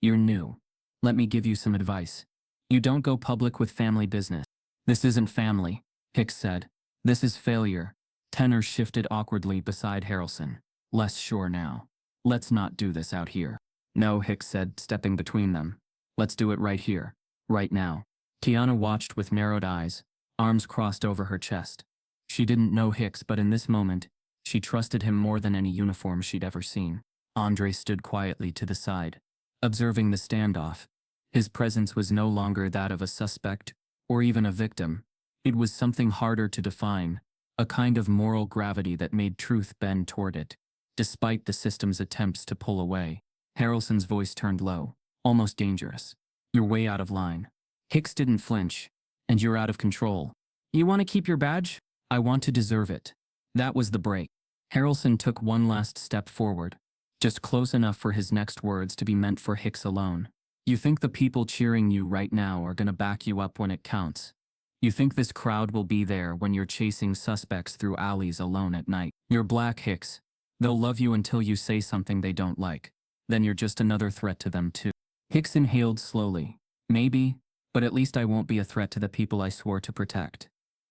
You're new. Let me give you some advice. You don't go public with family business. This isn't family, Hicks said. This is failure. Tenor shifted awkwardly beside Harrelson. Less sure now. Let's not do this out here. No, Hicks said, stepping between them. Let's do it right here. Right now. Tiana watched with narrowed eyes, arms crossed over her chest. She didn't know Hicks, but in this moment, she trusted him more than any uniform she'd ever seen. Andre stood quietly to the side, observing the standoff. His presence was no longer that of a suspect, or even a victim. It was something harder to define, a kind of moral gravity that made truth bend toward it. Despite the system's attempts to pull away, Harrelson's voice turned low, almost dangerous. You're way out of line. Hicks didn't flinch. And you're out of control. You want to keep your badge? I want to deserve it. That was the break. Harrelson took one last step forward, just close enough for his next words to be meant for Hicks alone. You think the people cheering you right now are gonna back you up when it counts? You think this crowd will be there when you're chasing suspects through alleys alone at night? You're black, Hicks. They'll love you until you say something they don't like. Then you're just another threat to them too. Hicks inhaled slowly. Maybe, but at least I won't be a threat to the people I swore to protect.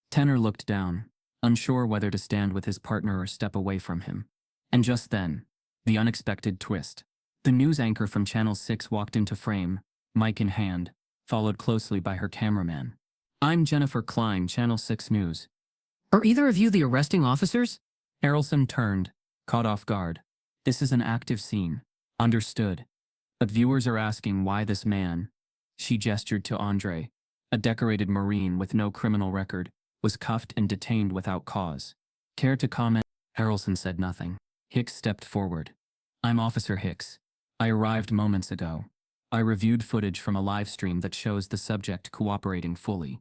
Tenor looked down, unsure whether to stand with his partner or step away from him. And just then, the unexpected twist. The news anchor from Channel 6 walked into frame, mic in hand, followed closely by her cameraman. I'm Jennifer Klein, Channel 6 News. Are either of you the arresting officers? Harrelson turned, caught off guard. This is an active scene. Understood. But viewers are asking why this man, she gestured to Andre, a decorated Marine with no criminal record, was cuffed and detained without cause. Care to comment? Harrelson said nothing. Hicks stepped forward. I'm Officer Hicks. I arrived moments ago. I reviewed footage from a live stream that shows the subject cooperating fully.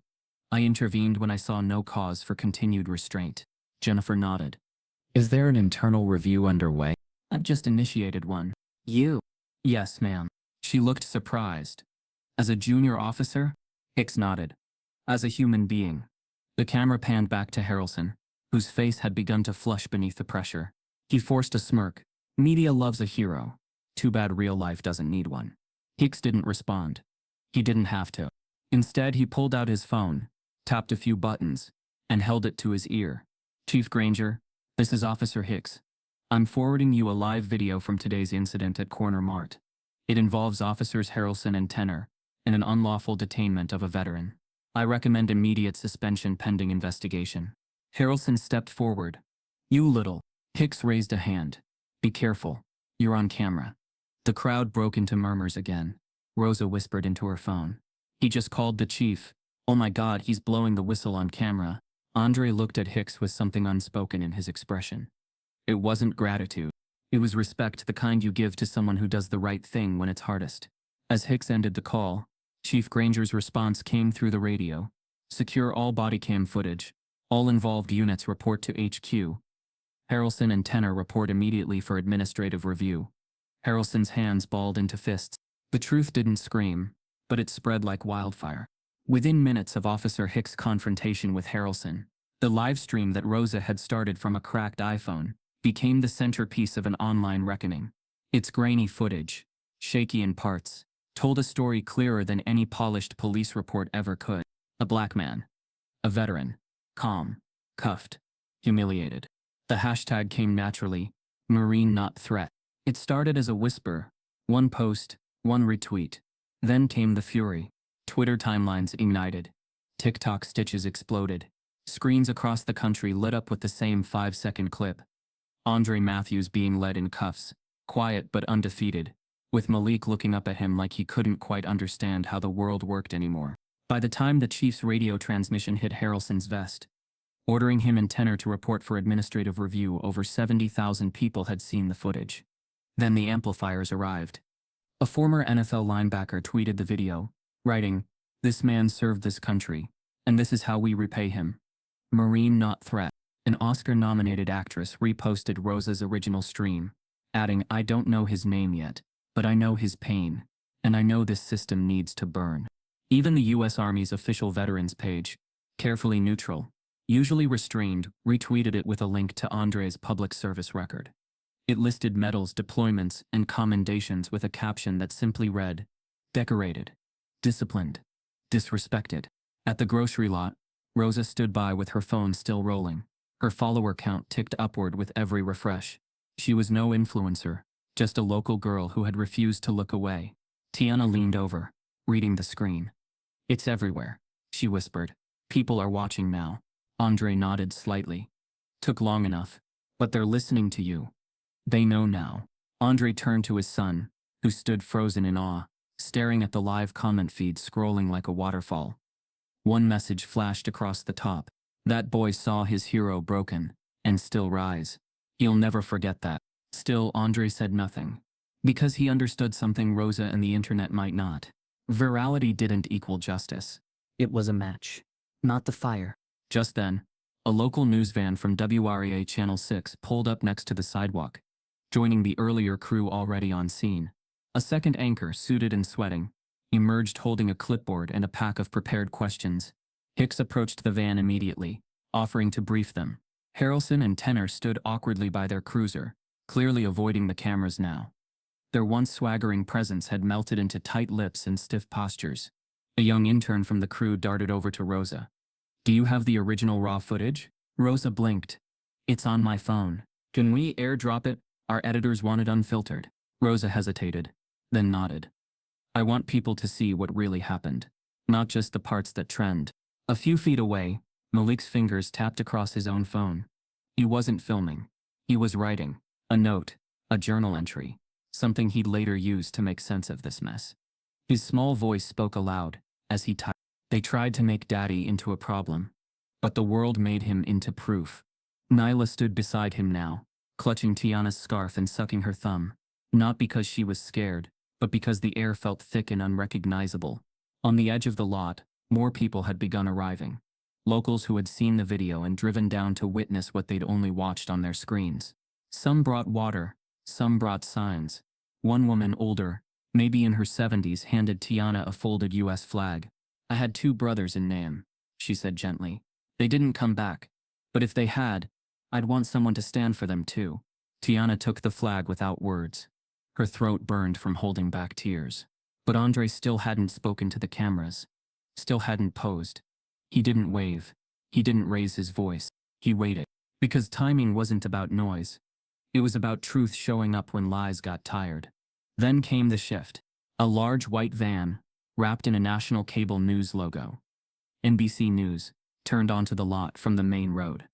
I intervened when I saw no cause for continued restraint. Jennifer nodded. Is there an internal review underway? I've just initiated one. You? Yes, ma'am. She looked surprised. As a junior officer? Hicks nodded. As a human being. The camera panned back to Harrelson, whose face had begun to flush beneath the pressure. He forced a smirk. Media loves a hero. Too bad real life doesn't need one. Hicks didn't respond. He didn't have to. Instead, he pulled out his phone, tapped a few buttons, and held it to his ear. Chief Granger, this is Officer Hicks. I'm forwarding you a live video from today's incident at Corner Mart. It involves Officers Harrelson and Tenor, and an unlawful detainment of a veteran. I recommend immediate suspension pending investigation. Harrelson stepped forward. You little. Hicks raised a hand. Be careful. You're on camera. The crowd broke into murmurs again. Rosa whispered into her phone. He just called the chief. Oh my God, he's blowing the whistle on camera. Andre looked at Hicks with something unspoken in his expression. It wasn't gratitude. It was respect, the kind you give to someone who does the right thing when it's hardest. As Hicks ended the call, Chief Granger's response came through the radio. Secure all body cam footage. All involved units report to HQ. Harrelson and Tenor report immediately for administrative review. Harrelson's hands balled into fists. The truth didn't scream, but it spread like wildfire. Within minutes of Officer Hicks' confrontation with Harrelson, the live stream that Rosa had started from a cracked iPhone became the centerpiece of an online reckoning. Its grainy footage, shaky in parts, told a story clearer than any polished police report ever could. A black man. A veteran. Calm. Cuffed. Humiliated. The hashtag came naturally. Marine not threat. It started as a whisper. One post, one retweet. Then came the fury. Twitter timelines ignited. TikTok stitches exploded. Screens across the country lit up with the same 5-second clip. Andre Matthews being led in cuffs, quiet but undefeated, with Malik looking up at him like he couldn't quite understand how the world worked anymore. By the time the chief's radio transmission hit Harrelson's vest, ordering him and Tenor to report for administrative review. Over 70,000 people had seen the footage. Then the amplifiers arrived. A former NFL linebacker tweeted the video, writing, "This man served this country, and this is how we repay him. Marine not threat." An Oscar-nominated actress reposted Rosa's original stream, adding, "I don't know his name yet, but I know his pain, and I know this system needs to burn." Even the U.S. Army's official veterans page, carefully neutral, usually restrained, retweeted it with a link to Andre's public service record. It listed medals, deployments, and commendations with a caption that simply read, "Decorated, disciplined, disrespected." At the grocery lot, Rosa stood by with her phone still rolling. Her follower count ticked upward with every refresh. She was no influencer, just a local girl who had refused to look away. Tiana leaned over, reading the screen. "It's everywhere," she whispered. "People are watching now." Andre nodded slightly. "Took long enough, but they're listening to you. They know now." Andre turned to his son, who stood frozen in awe, staring at the live comment feed scrolling like a waterfall. One message flashed across the top. "That boy saw his hero broken, and still rise. He'll never forget that." Still, Andre said nothing. Because he understood something Rosa and the internet might not. Virality didn't equal justice. It was a match, not the fire. Just then, a local news van from WREA Channel 6 pulled up next to the sidewalk, joining the earlier crew already on scene. A second anchor, suited and sweating, emerged holding a clipboard and a pack of prepared questions. Hicks approached the van immediately, offering to brief them. Harrelson and Tenor stood awkwardly by their cruiser, clearly avoiding the cameras now. Their once swaggering presence had melted into tight lips and stiff postures. A young intern from the crew darted over to Rosa. "Do you have the original raw footage?" Rosa blinked. "It's on my phone. Can we airdrop it? Our editors want it unfiltered." Rosa hesitated, then nodded. "I want people to see what really happened, not just the parts that trend." A few feet away, Malik's fingers tapped across his own phone. He wasn't filming. He was writing. A note, a journal entry, something he'd later use to make sense of this mess. His small voice spoke aloud, as he typed. "They tried to make Daddy into a problem, but the world made him into proof." Nyla stood beside him now, clutching Tiana's scarf and sucking her thumb, not because she was scared, but because the air felt thick and unrecognizable. On the edge of the lot, more people had begun arriving. Locals who had seen the video and driven down to witness what they'd only watched on their screens. Some brought water, some brought signs. One woman, older, maybe in her 70s, handed Tiana a folded US flag. "I had 2 brothers in Nam," she said gently. "They didn't come back, but if they had, I'd want someone to stand for them too." Tiana took the flag without words. Her throat burned from holding back tears. But Andre still hadn't spoken to the cameras. Still hadn't posed. He didn't wave. He didn't raise his voice. He waited. Because timing wasn't about noise. It was about truth showing up when lies got tired. Then came the shift. A large white van, wrapped in a national cable news logo. NBC News, turned onto the lot from the main road.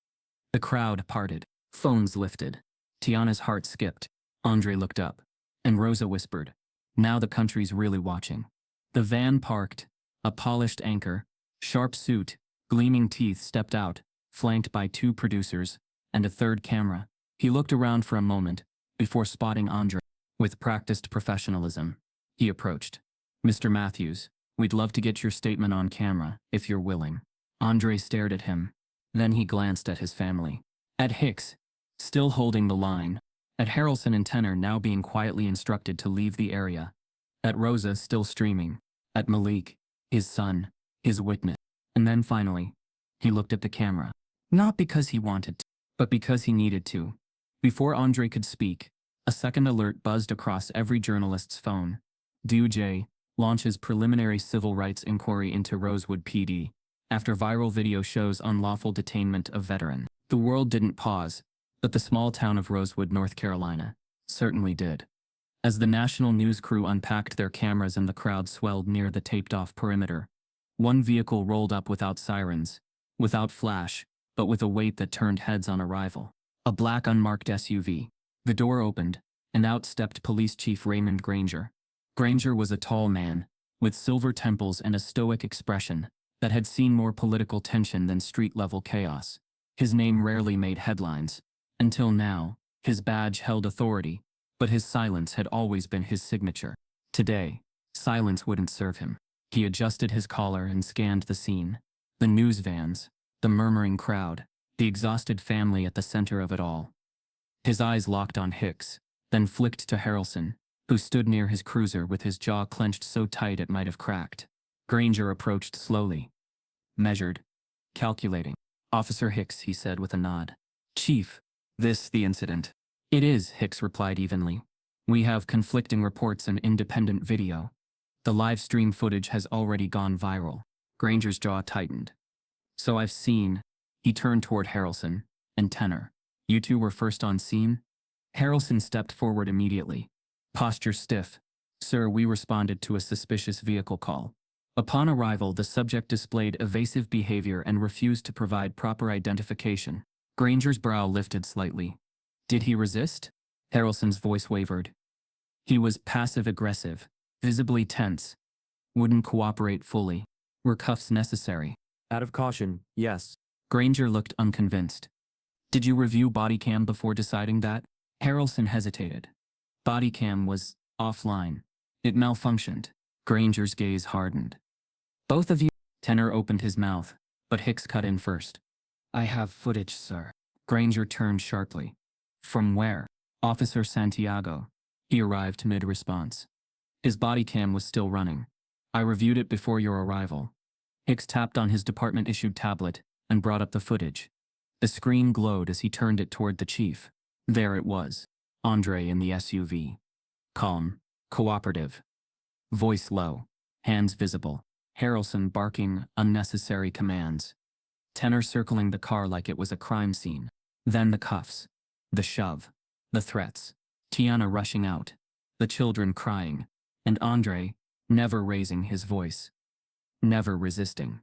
The crowd parted. Phones lifted. Tiana's heart skipped. Andre looked up. And Rosa whispered, "Now the country's really watching." The van parked. A polished anchor, sharp suit, gleaming teeth stepped out, flanked by 2 producers and a third camera. He looked around for a moment, before spotting Andre. With practiced professionalism, he approached. "Mr. Matthews, we'd love to get your statement on camera, if you're willing." Andre stared at him. Then he glanced at his family. At Hicks, still holding the line. At Harrelson and Tenor now being quietly instructed to leave the area. At Rosa still streaming. At Malik, his son, his witness. And then finally, he looked at the camera. Not because he wanted to, but because he needed to. Before Andre could speak, a second alert buzzed across every journalist's phone. DOJ launches preliminary civil rights inquiry into Rosewood PD after viral video shows unlawful detainment of veteran. The world didn't pause, but the small town of Rosewood, North Carolina, certainly did. As the national news crew unpacked their cameras and the crowd swelled near the taped-off perimeter, one vehicle rolled up without sirens, without flash, but with a weight that turned heads on arrival. A black unmarked SUV. The door opened, and out stepped Police Chief Raymond Granger. Granger was a tall man, with silver temples and a stoic expression that had seen more political tension than street-level chaos. His name rarely made headlines. Until now, his badge held authority, but his silence had always been his signature. Today, silence wouldn't serve him. He adjusted his collar and scanned the scene. The news vans, the murmuring crowd, the exhausted family at the center of it all. His eyes locked on Hicks, then flicked to Harrelson, who stood near his cruiser with his jaw clenched so tight it might have cracked. Granger approached slowly. Measured. Calculating. "Officer Hicks," he said with a nod. "Chief, the incident." "It is," Hicks replied evenly. "We have conflicting reports and independent video. The live stream footage has already gone viral." Granger's jaw tightened. "So I've seen." He turned toward Harrelson and Tenor. "You two were first on scene?" Harrelson stepped forward immediately. Posture stiff. "Sir, we responded to a suspicious vehicle call. Upon arrival, the subject displayed evasive behavior and refused to provide proper identification." Granger's brow lifted slightly. "Did he resist?" Harrelson's voice wavered. "He was passive-aggressive, visibly tense. Wouldn't cooperate fully. Were cuffs necessary?" Out of caution, yes. Granger looked unconvinced. "Did you review body cam before deciding that?" Harrelson hesitated. "Body cam was offline. It malfunctioned." Granger's gaze hardened. "Both of you—" Tenor opened his mouth, but Hicks cut in first. "I have footage, sir." Granger turned sharply. "From where?" "Officer Santiago." He arrived mid-response. His body cam was still running. "I reviewed it before your arrival." Hicks tapped on his department-issued tablet and brought up the footage. The screen glowed as he turned it toward the chief. There it was. Andre in the SUV. Calm. Cooperative. Voice low. Hands visible. Harrelson barking unnecessary commands. Tenor circling the car like it was a crime scene. Then the cuffs. The shove. The threats. Tiana rushing out. The children crying. And Andre, never raising his voice. Never resisting.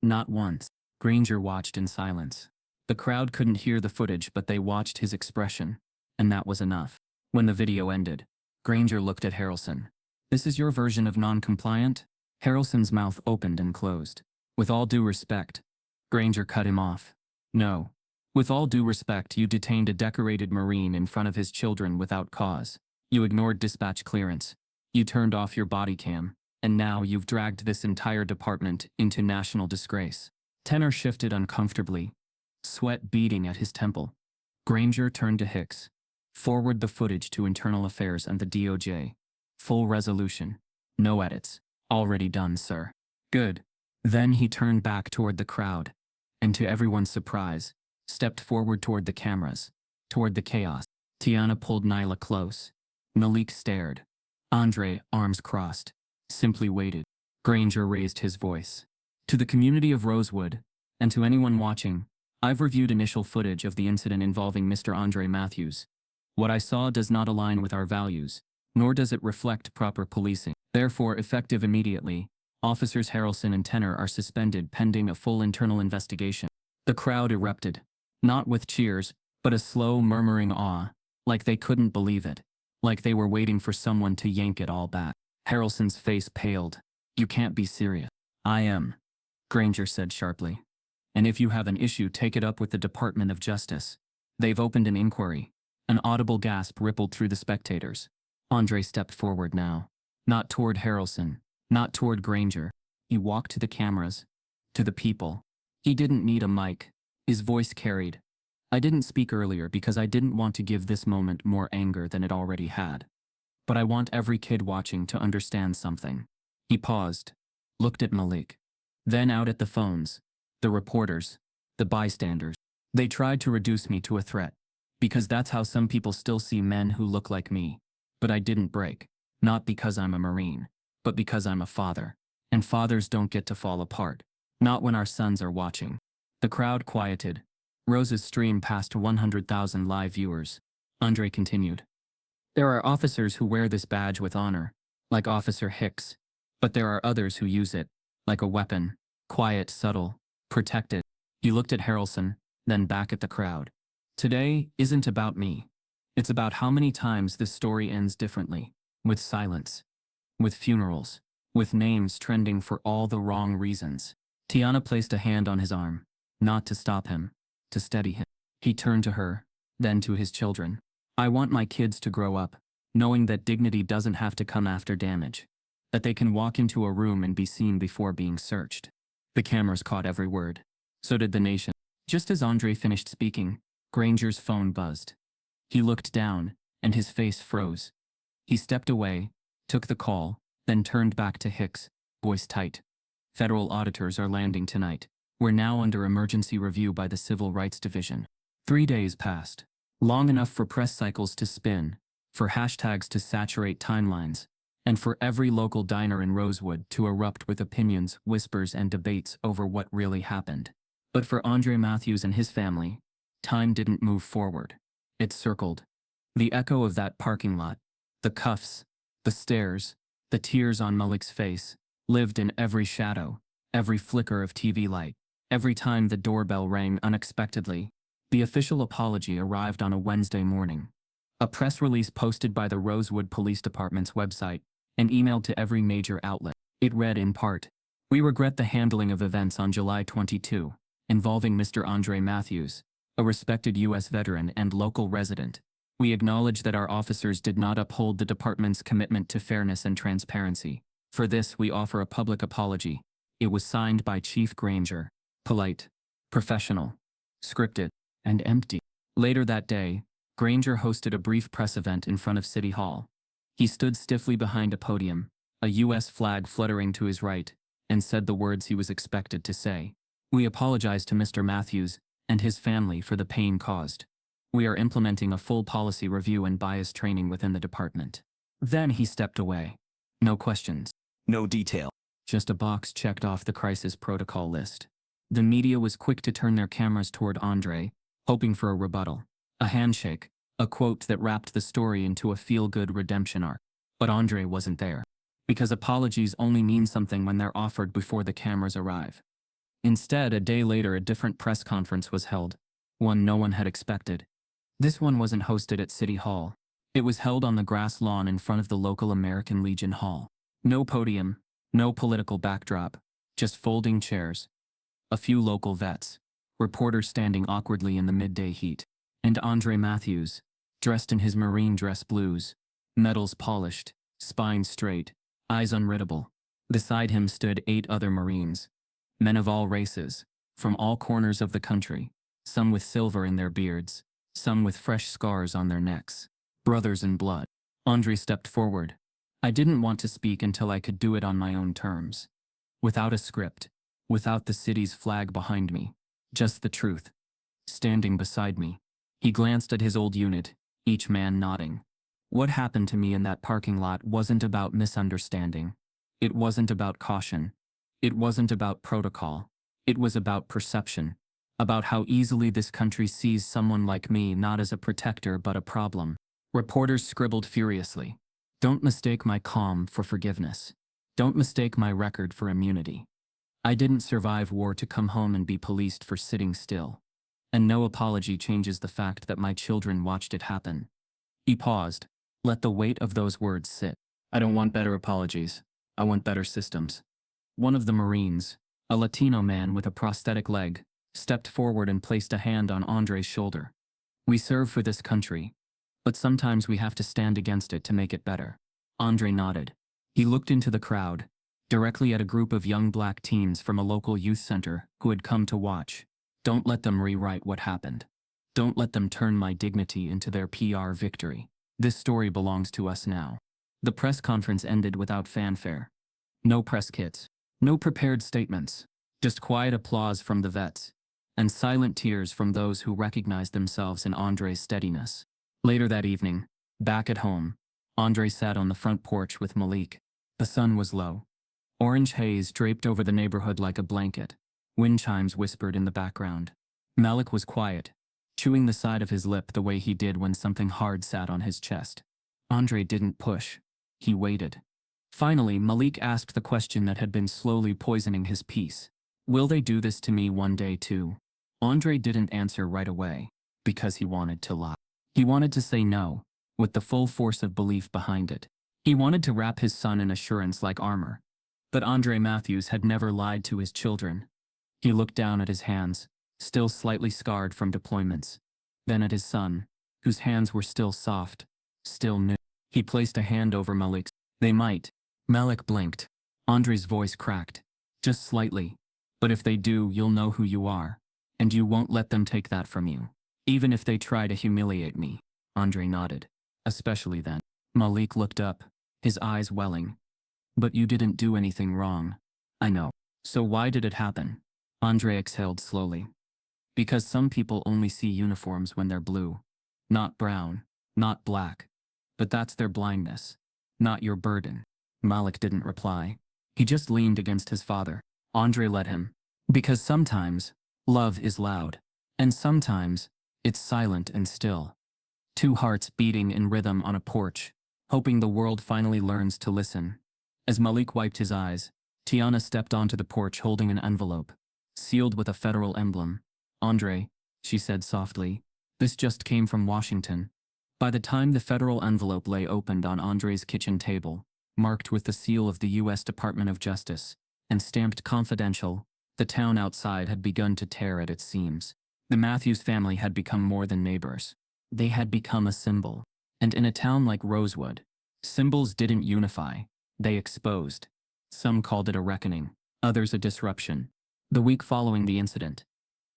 Not once. Granger watched in silence. The crowd couldn't hear the footage, but they watched his expression. And that was enough. When the video ended, Granger looked at Harrelson. "This is your version of non-compliant?" Harrelson's mouth opened and closed. "With all due respect." Granger cut him off. "No. With all due respect, you detained a decorated Marine in front of his children without cause. You ignored dispatch clearance. You turned off your body cam. And now you've dragged this entire department into national disgrace." Tenor shifted uncomfortably, sweat beading at his temple. Granger turned to Hicks. "Forward the footage to Internal Affairs and the DOJ. Full resolution. No edits. Already done, sir." "Good." Then he turned back toward the crowd, and to everyone's surprise, stepped forward toward the cameras, toward the chaos. Tiana pulled Nyla close. Malik stared. Andre, arms crossed, simply waited. Granger raised his voice. "To the community of Rosewood, and to anyone watching, I've reviewed initial footage of the incident involving Mr. Andre Matthews. What I saw does not align with our values, nor does it reflect proper policing. Therefore, effective immediately, Officers Harrelson and Tenor are suspended pending a full internal investigation." The crowd erupted, not with cheers, but a slow murmuring awe, like they couldn't believe it, like they were waiting for someone to yank it all back. Harrelson's face paled. "You can't be serious." "I am," Granger said sharply. "And if you have an issue, take it up with the Department of Justice. They've opened an inquiry." An audible gasp rippled through the spectators. Andre stepped forward now. Not toward Harrelson, not toward Granger. He walked to the cameras, to the people. He didn't need a mic. His voice carried. "I didn't speak earlier because I didn't want to give this moment more anger than it already had. But I want every kid watching to understand something." He paused, looked at Malik, then out at the phones, the reporters, the bystanders. "They tried to reduce me to a threat, because that's how some people still see men who look like me. But I didn't break, not because I'm a Marine, but because I'm a father. And fathers don't get to fall apart, not when our sons are watching." The crowd quieted. Rose's stream passed 100,000 live viewers. Andre continued. "There are officers who wear this badge with honor, like Officer Hicks. But there are others who use it, like a weapon, quiet, subtle, protected." He looked at Harrelson, then back at the crowd. "Today isn't about me. It's about how many times this story ends differently, with silence, with funerals, with names trending for all the wrong reasons." Tiana placed a hand on his arm, not to stop him, to steady him. He turned to her, then to his children. I want my kids to grow up, knowing that dignity doesn't have to come after damage. That they can walk into a room and be seen before being searched. The cameras caught every word. So did the nation. Just as Andre finished speaking, Granger's phone buzzed. He looked down, and his face froze. He stepped away, took the call, then turned back to Hicks, voice tight. Federal auditors are landing tonight. We're now under emergency review by the Civil Rights Division. 3 days passed. Long enough for press cycles to spin, for hashtags to saturate timelines, and for every local diner in Rosewood to erupt with opinions, whispers, and debates over what really happened. But for Andre Matthews and his family, time didn't move forward. It circled. The echo of that parking lot, the cuffs, the stares, the tears on Malik's face, lived in every shadow, every flicker of TV light, every time the doorbell rang unexpectedly. The official apology arrived on a Wednesday morning. A press release posted by the Rosewood Police Department's website and emailed to every major outlet. It read in part, "We regret the handling of events on July 22, involving Mr. Andre Matthews, a respected U.S. veteran and local resident. We acknowledge that our officers did not uphold the department's commitment to fairness and transparency. For this, we offer a public apology." It was signed by Chief Granger. Polite, professional, scripted, and empty. Later that day, Granger hosted a brief press event in front of City Hall. He stood stiffly behind a podium, a U.S. flag fluttering to his right, and said the words he was expected to say. "We apologize to Mr. Matthews and his family for the pain caused. We are implementing a full policy review and bias training within the department." Then he stepped away. No questions. No detail. Just a box checked off the crisis protocol list. The media was quick to turn their cameras toward Andre, hoping for a rebuttal, a handshake, a quote that wrapped the story into a feel-good redemption arc. But Andre wasn't there. Because apologies only mean something when they're offered before the cameras arrive. Instead, a day later, a different press conference was held, one no one had expected. This one wasn't hosted at City Hall. It was held on the grass lawn in front of the local American Legion Hall. No podium, no political backdrop, just folding chairs. A few local vets, reporters standing awkwardly in the midday heat, and Andre Matthews, dressed in his marine dress blues, medals polished, spine straight, eyes unreadable. Beside him stood 8 other Marines, men of all races, from all corners of the country, some with silver in their beards, some with fresh scars on their necks, brothers in blood. Andre stepped forward. I didn't want to speak until I could do it on my own terms. Without a script, without the city's flag behind me, just the truth. Standing beside me, he glanced at his old unit, each man nodding. What happened to me in that parking lot wasn't about misunderstanding. It wasn't about caution. It wasn't about protocol. It was about perception. About how easily this country sees someone like me not as a protector but a problem. Reporters scribbled furiously. Don't mistake my calm for forgiveness. Don't mistake my record for immunity. I didn't survive war to come home and be policed for sitting still. And no apology changes the fact that my children watched it happen. He paused. Let the weight of those words sit. I don't want better apologies. I want better systems. One of the Marines, a Latino man with a prosthetic leg, stepped forward and placed a hand on Andre's shoulder. We serve for this country, but sometimes we have to stand against it to make it better. Andre nodded. He looked into the crowd, directly at a group of young black teens from a local youth center who had come to watch. Don't let them rewrite what happened. Don't let them turn my dignity into their PR victory. This story belongs to us now. The press conference ended without fanfare. No press kits. No prepared statements. Just quiet applause from the vets. And silent tears from those who recognized themselves in Andre's steadiness. Later that evening, back at home, Andre sat on the front porch with Malik. The sun was low. Orange haze draped over the neighborhood like a blanket. Wind chimes whispered in the background. Malik was quiet, chewing the side of his lip the way he did when something hard sat on his chest. Andre didn't push. He waited. Finally, Malik asked the question that had been slowly poisoning his peace. Will they do this to me one day too? Andre didn't answer right away, because he wanted to lie. He wanted to say no, with the full force of belief behind it. He wanted to wrap his son in assurance like armor. But Andre Matthews had never lied to his children. He looked down at his hands, still slightly scarred from deployments. Then at his son, whose hands were still soft, still new. He placed a hand over Malik's. They might. Malik blinked. Andre's voice cracked. Just slightly. But if they do, you'll know who you are. And you won't let them take that from you. Even if they try to humiliate me. Andre nodded. Especially then. Malik looked up, his eyes welling. But you didn't do anything wrong. I know. So why did it happen? Andre exhaled slowly. Because some people only see uniforms when they're blue. Not brown. Not black. But that's their blindness. Not your burden. Malik didn't reply. He just leaned against his father. Andre let him. Because sometimes, love is loud. And sometimes, it's silent and still. Two hearts beating in rhythm on a porch, hoping the world finally learns to listen. As Malik wiped his eyes, Tiana stepped onto the porch holding an envelope, sealed with a federal emblem. Andre, she said softly, this just came from Washington. By the time the federal envelope lay opened on Andre's kitchen table, marked with the seal of the U.S. Department of Justice, and stamped confidential, the town outside had begun to tear at its seams. The Matthews family had become more than neighbors. They had become a symbol. And in a town like Rosewood, symbols didn't unify, they exposed. Some called it a reckoning, others a disruption. The week following the incident,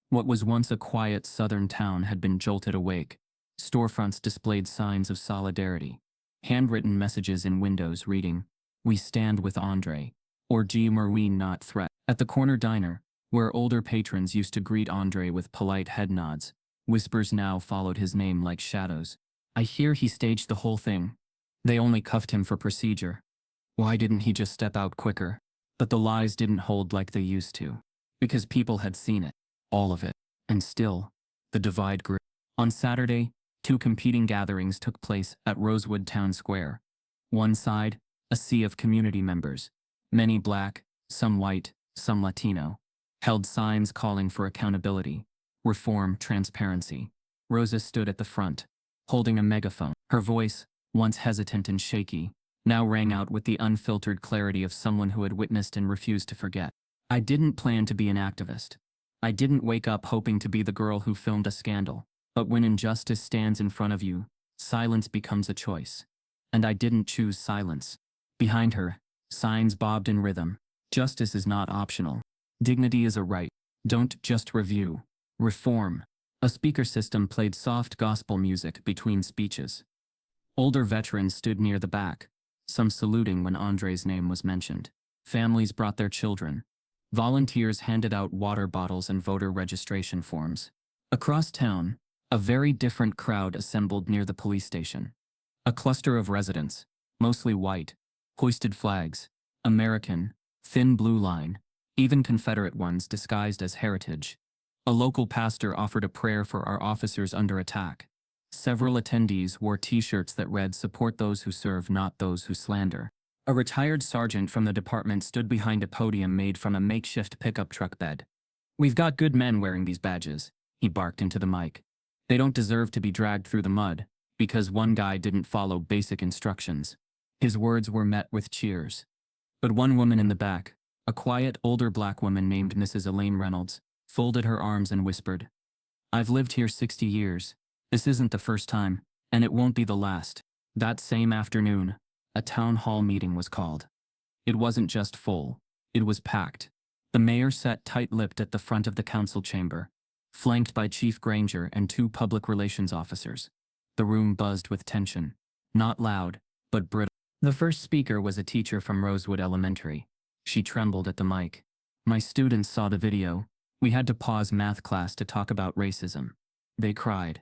what was once a quiet southern town had been jolted awake. Storefronts displayed signs of solidarity. Handwritten messages in windows reading, "We stand with Andre," or "G. Marine not threat." At the corner diner, where older patrons used to greet Andre with polite head nods, whispers now followed his name like shadows. I hear he staged the whole thing. They only cuffed him for procedure. Why didn't he just step out quicker? But the lies didn't hold like they used to. Because people had seen it. All of it. And still, the divide grew. On Saturday, two competing gatherings took place at Rosewood Town Square. One side, a sea of community members. Many black, some white, some Latino. Held signs calling for accountability, reform, transparency. Rosa stood at the front, holding a megaphone. Her voice, once hesitant and shaky, now rang out with the unfiltered clarity of someone who had witnessed and refused to forget. I didn't plan to be an activist. I didn't wake up hoping to be the girl who filmed a scandal. But when injustice stands in front of you, silence becomes a choice. And I didn't choose silence. Behind her, signs bobbed in rhythm. Justice is not optional. Dignity is a right. Don't just review. Reform. A speaker system played soft gospel music between speeches. Older veterans stood near the back, some saluting when Andre's name was mentioned. Families brought their children. Volunteers handed out water bottles and voter registration forms. Across town, a very different crowd assembled near the police station. A cluster of residents, mostly white, hoisted flags, American, thin blue line, even Confederate ones disguised as heritage. A local pastor offered a prayer for our officers under attack. Several attendees wore t-shirts that read, "Support those who serve, not those who slander." A retired sergeant from the department stood behind a podium made from a makeshift pickup truck bed. "We've got good men wearing these badges," he barked into the mic. "They don't deserve to be dragged through the mud, because one guy didn't follow basic instructions." His words were met with cheers. But one woman in the back, a quiet older black woman named Mrs. Elaine Reynolds, folded her arms and whispered, "I've lived here 60 years. This isn't the first time, and it won't be the last." That same afternoon, a town hall meeting was called. It wasn't just full, it was packed. The mayor sat tight-lipped at the front of the council chamber, flanked by Chief Granger and two public relations officers. The room buzzed with tension. Not loud, but brittle. The first speaker was a teacher from Rosewood Elementary. She trembled at the mic. "My students saw the video. We had to pause math class to talk about racism. They cried.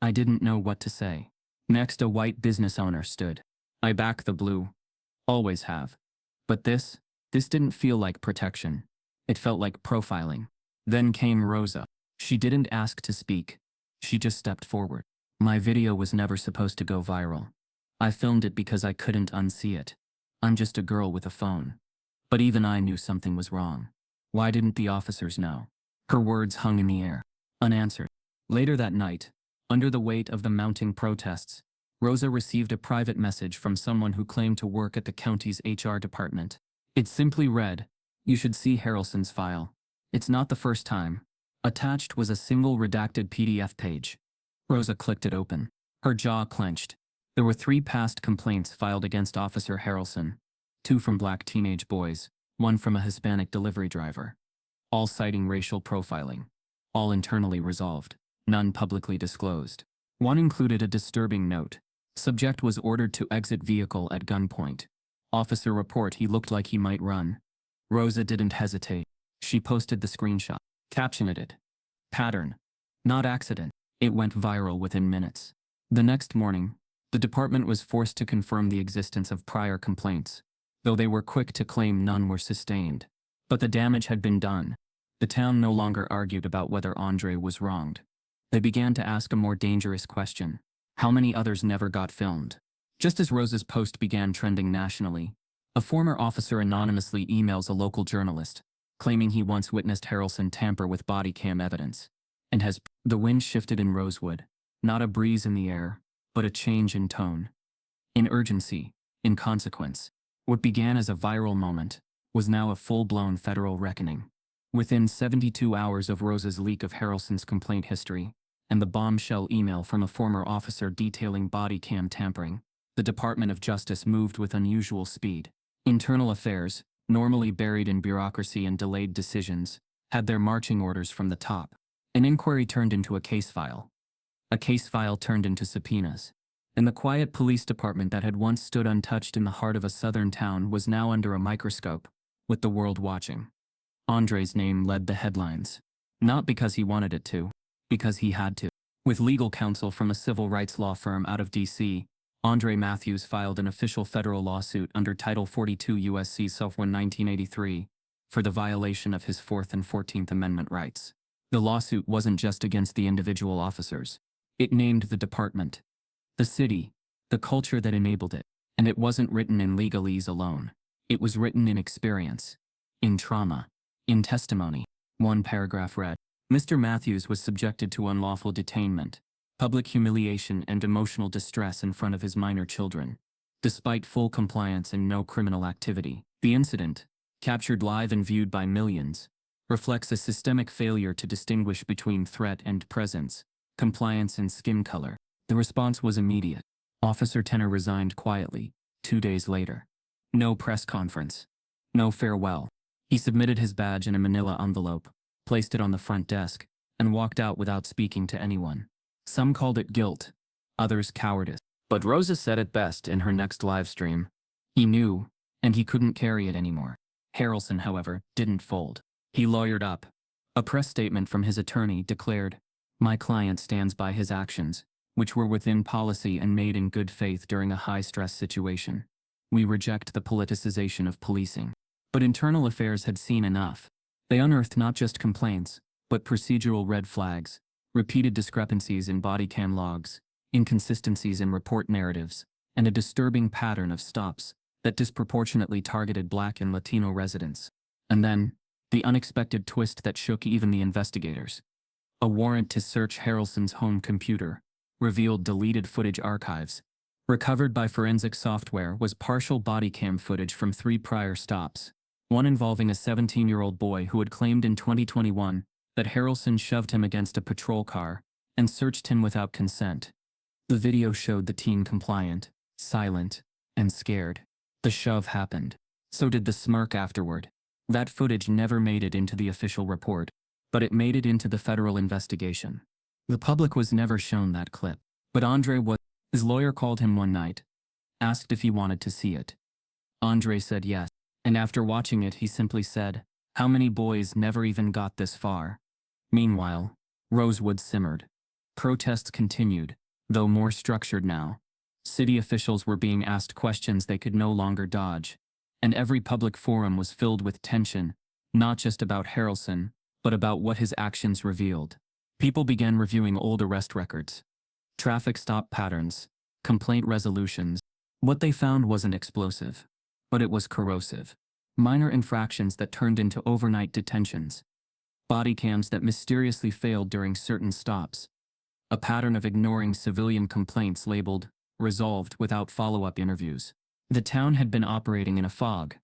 I didn't know what to say." Next, a white business owner stood. "I back the blue. Always have. But this didn't feel like protection. It felt like profiling." Then came Rosa. She didn't ask to speak. She just stepped forward. "My video was never supposed to go viral. I filmed it because I couldn't unsee it. I'm just a girl with a phone. But even I knew something was wrong. Why didn't the officers know?" Her words hung in the air, unanswered. Later that night, under the weight of the mounting protests, Rosa received a private message from someone who claimed to work at the county's HR department. It simply read, "You should see Harrelson's file. It's not the first time. Attached was a single redacted PDF page. Rosa clicked it open. Her jaw clenched. There were 3 past complaints filed against Officer Harrelson, 2 from black teenage boys, 1 from a Hispanic delivery driver, all citing racial profiling, all internally resolved, none publicly disclosed. One included a disturbing note. Subject was ordered to exit vehicle at gunpoint. Officer report he looked like he might run. Rosa didn't hesitate. She posted the screenshot. Captioned it. Pattern. Not accident. It went viral within minutes. The next morning, the department was forced to confirm the existence of prior complaints, though they were quick to claim none were sustained. But the damage had been done. The town no longer argued about whether Andre was wronged. They began to ask a more dangerous question. How many others never got filmed? Just as Rosa's post began trending nationally, a former officer anonymously emails a local journalist, claiming he once witnessed Harrelson tamper with body cam evidence, and has. The wind shifted in Rosewood, not a breeze in the air, but a change in tone. In urgency, in consequence, what began as a viral moment was now a full-blown federal reckoning. Within 72 hours of Rosa's leak of Harrelson's complaint history, and the bombshell email from a former officer detailing body cam tampering, the Department of Justice moved with unusual speed. Internal affairs, normally buried in bureaucracy and delayed decisions, had their marching orders from the top. An inquiry turned into a case file. A case file turned into subpoenas. And the quiet police department that had once stood untouched in the heart of a southern town was now under a microscope, with the world watching. Andre's name led the headlines. Not because he wanted it to, because he had to. With legal counsel from a civil rights law firm out of D.C., Andre Matthews filed an official federal lawsuit under Title 42 U.S.C. Self 1 1983 for the violation of his 4th and 14th Amendment rights. The lawsuit wasn't just against the individual officers. It named the department, the city, the culture that enabled it. And it wasn't written in legalese alone. It was written in experience, in trauma, in testimony. One paragraph read, Mr. Matthews was subjected to unlawful detainment, public humiliation and emotional distress in front of his minor children, despite full compliance and no criminal activity. The incident, captured live and viewed by millions, reflects a systemic failure to distinguish between threat and presence, compliance and skin color. The response was immediate. Officer Tenor resigned quietly, 2 days later. No press conference. No farewell. He submitted his badge in a manila envelope, placed it on the front desk, and walked out without speaking to anyone. Some called it guilt, others cowardice. But Rosa said it best in her next live stream. He knew, and he couldn't carry it anymore. Harrelson, however, didn't fold. He lawyered up. A press statement from his attorney declared, My client stands by his actions, which were within policy and made in good faith during a high-stress situation. We reject the politicization of policing. But internal affairs had seen enough. They unearthed not just complaints, but procedural red flags, repeated discrepancies in body cam logs, inconsistencies in report narratives, and a disturbing pattern of stops that disproportionately targeted Black and Latino residents. And then, the unexpected twist that shook even the investigators. A warrant to search Harrelson's home computer revealed deleted footage archives. Recovered by forensic software was partial body cam footage from 3 prior stops, one involving a 17-year-old boy who had claimed in 2021 that Harrelson shoved him against a patrol car and searched him without consent. The video showed the teen compliant, silent, and scared. The shove happened. So did the smirk afterward. That footage never made it into the official report, but it made it into the federal investigation. The public was never shown that clip, but Andre was. His lawyer called him one night, asked if he wanted to see it. Andre said yes, and after watching it he simply said, How many boys never even got this far? Meanwhile, Rosewood simmered. Protests continued, though more structured now. City officials were being asked questions they could no longer dodge, and every public forum was filled with tension, not just about Harrelson, but about what his actions revealed. People began reviewing old arrest records, traffic stop patterns, complaint resolutions. What they found wasn't explosive, but it was corrosive. Minor infractions that turned into overnight detentions. Body cams that mysteriously failed during certain stops. A pattern of ignoring civilian complaints labeled, resolved without follow-up interviews. The town had been operating in a fog.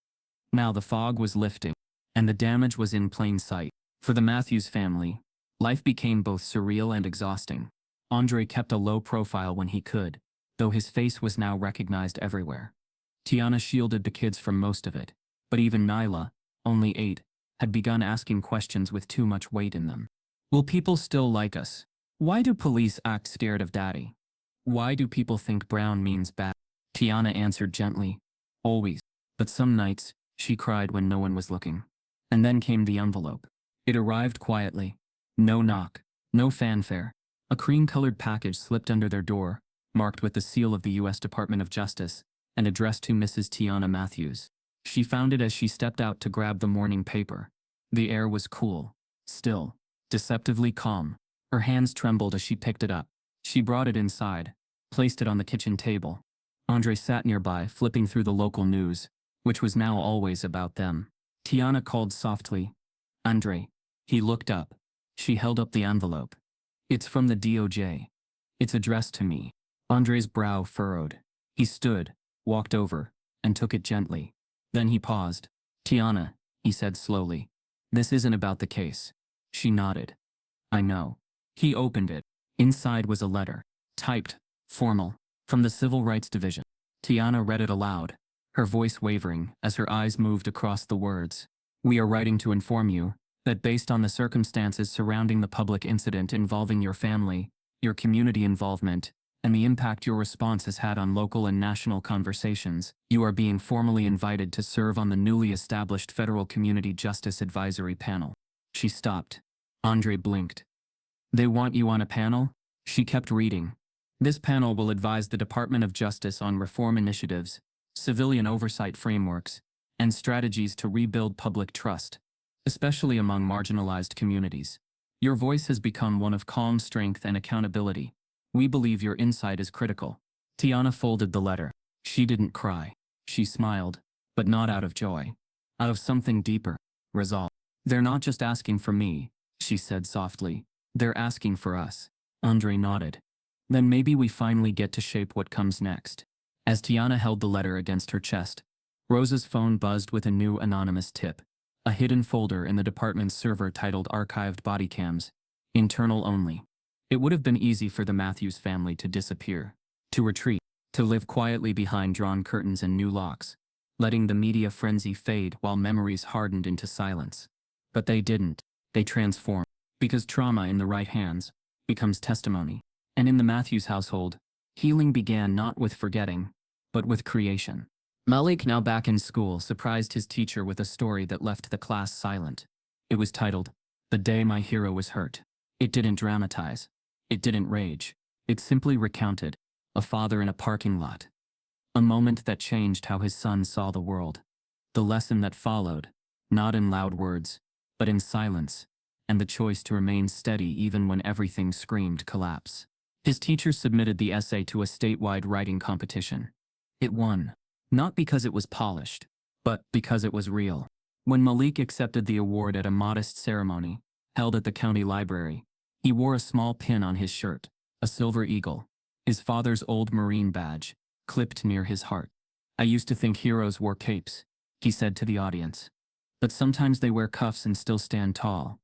Now the fog was lifting, and the damage was in plain sight. For the Matthews family, Life became both surreal and exhausting. Andre kept a low profile when he could, though his face was now recognized everywhere. Tiana shielded the kids from most of it, but even Nyla, only 8, had begun asking questions with too much weight in them. Will people still like us? Why do police act scared of Daddy? Why do people think brown means bad? Tiana answered gently, always. But some nights, she cried when no one was looking. And then came the envelope. It arrived quietly. No knock, no fanfare. A cream-colored package slipped under their door, marked with the seal of the U.S. Department of Justice, and addressed to Mrs. Tiana Matthews. She found it as she stepped out to grab the morning paper. The air was cool, still, deceptively calm. Her hands trembled as she picked it up. She brought it inside, placed it on the kitchen table. Andre sat nearby, flipping through the local news, which was now always about them. Tiana called softly, Andre. He looked up. She held up the envelope. It's from the DOJ. It's addressed to me. Andre's brow furrowed. He stood, walked over, and took it gently. Then he paused. Tiana, he said slowly. This isn't about the case. She nodded. I know. He opened it. Inside was a letter, typed, formal, from the Civil Rights Division. Tiana read it aloud, her voice wavering as her eyes moved across the words. We are writing to inform you that based on the circumstances surrounding the public incident involving your family, your community involvement, and the impact your response has had on local and national conversations, you are being formally invited to serve on the newly established Federal Community Justice Advisory Panel. She stopped. Andre blinked. They want you on a panel? She kept reading. This panel will advise the Department of Justice on reform initiatives, civilian oversight frameworks, and strategies to rebuild public trust, especially among marginalized communities. Your voice has become one of calm strength and accountability. We believe your insight is critical. Tiana folded the letter. She didn't cry. She smiled, but not out of joy. Out of something deeper. Resolve. They're not just asking for me, she said softly. They're asking for us. Andre nodded. Then maybe we finally get to shape what comes next. As Tiana held the letter against her chest, Rosa's phone buzzed with a new anonymous tip. A hidden folder in the department's server titled Archived Body Cams. Internal only. It would have been easy for the Matthews family to disappear, to retreat, to live quietly behind drawn curtains and new locks, letting the media frenzy fade while memories hardened into silence. But they didn't. They transformed. Because trauma in the right hands becomes testimony. And in the Matthews household, healing began not with forgetting, but with creation. Malik, now back in school, surprised his teacher with a story that left the class silent. It was titled, The Day My Hero Was Hurt. It didn't dramatize. It didn't rage. It simply recounted a father in a parking lot. A moment that changed how his son saw the world. The lesson that followed, not in loud words, but in silence, and the choice to remain steady even when everything screamed collapse. His teacher submitted the essay to a statewide writing competition. It won, not because it was polished, but because it was real. When Malik accepted the award at a modest ceremony, held at the county library, he wore a small pin on his shirt, a silver eagle, his father's old Marine badge, clipped near his heart. I used to think heroes wore capes, he said to the audience. But sometimes they wear cuffs and still stand tall.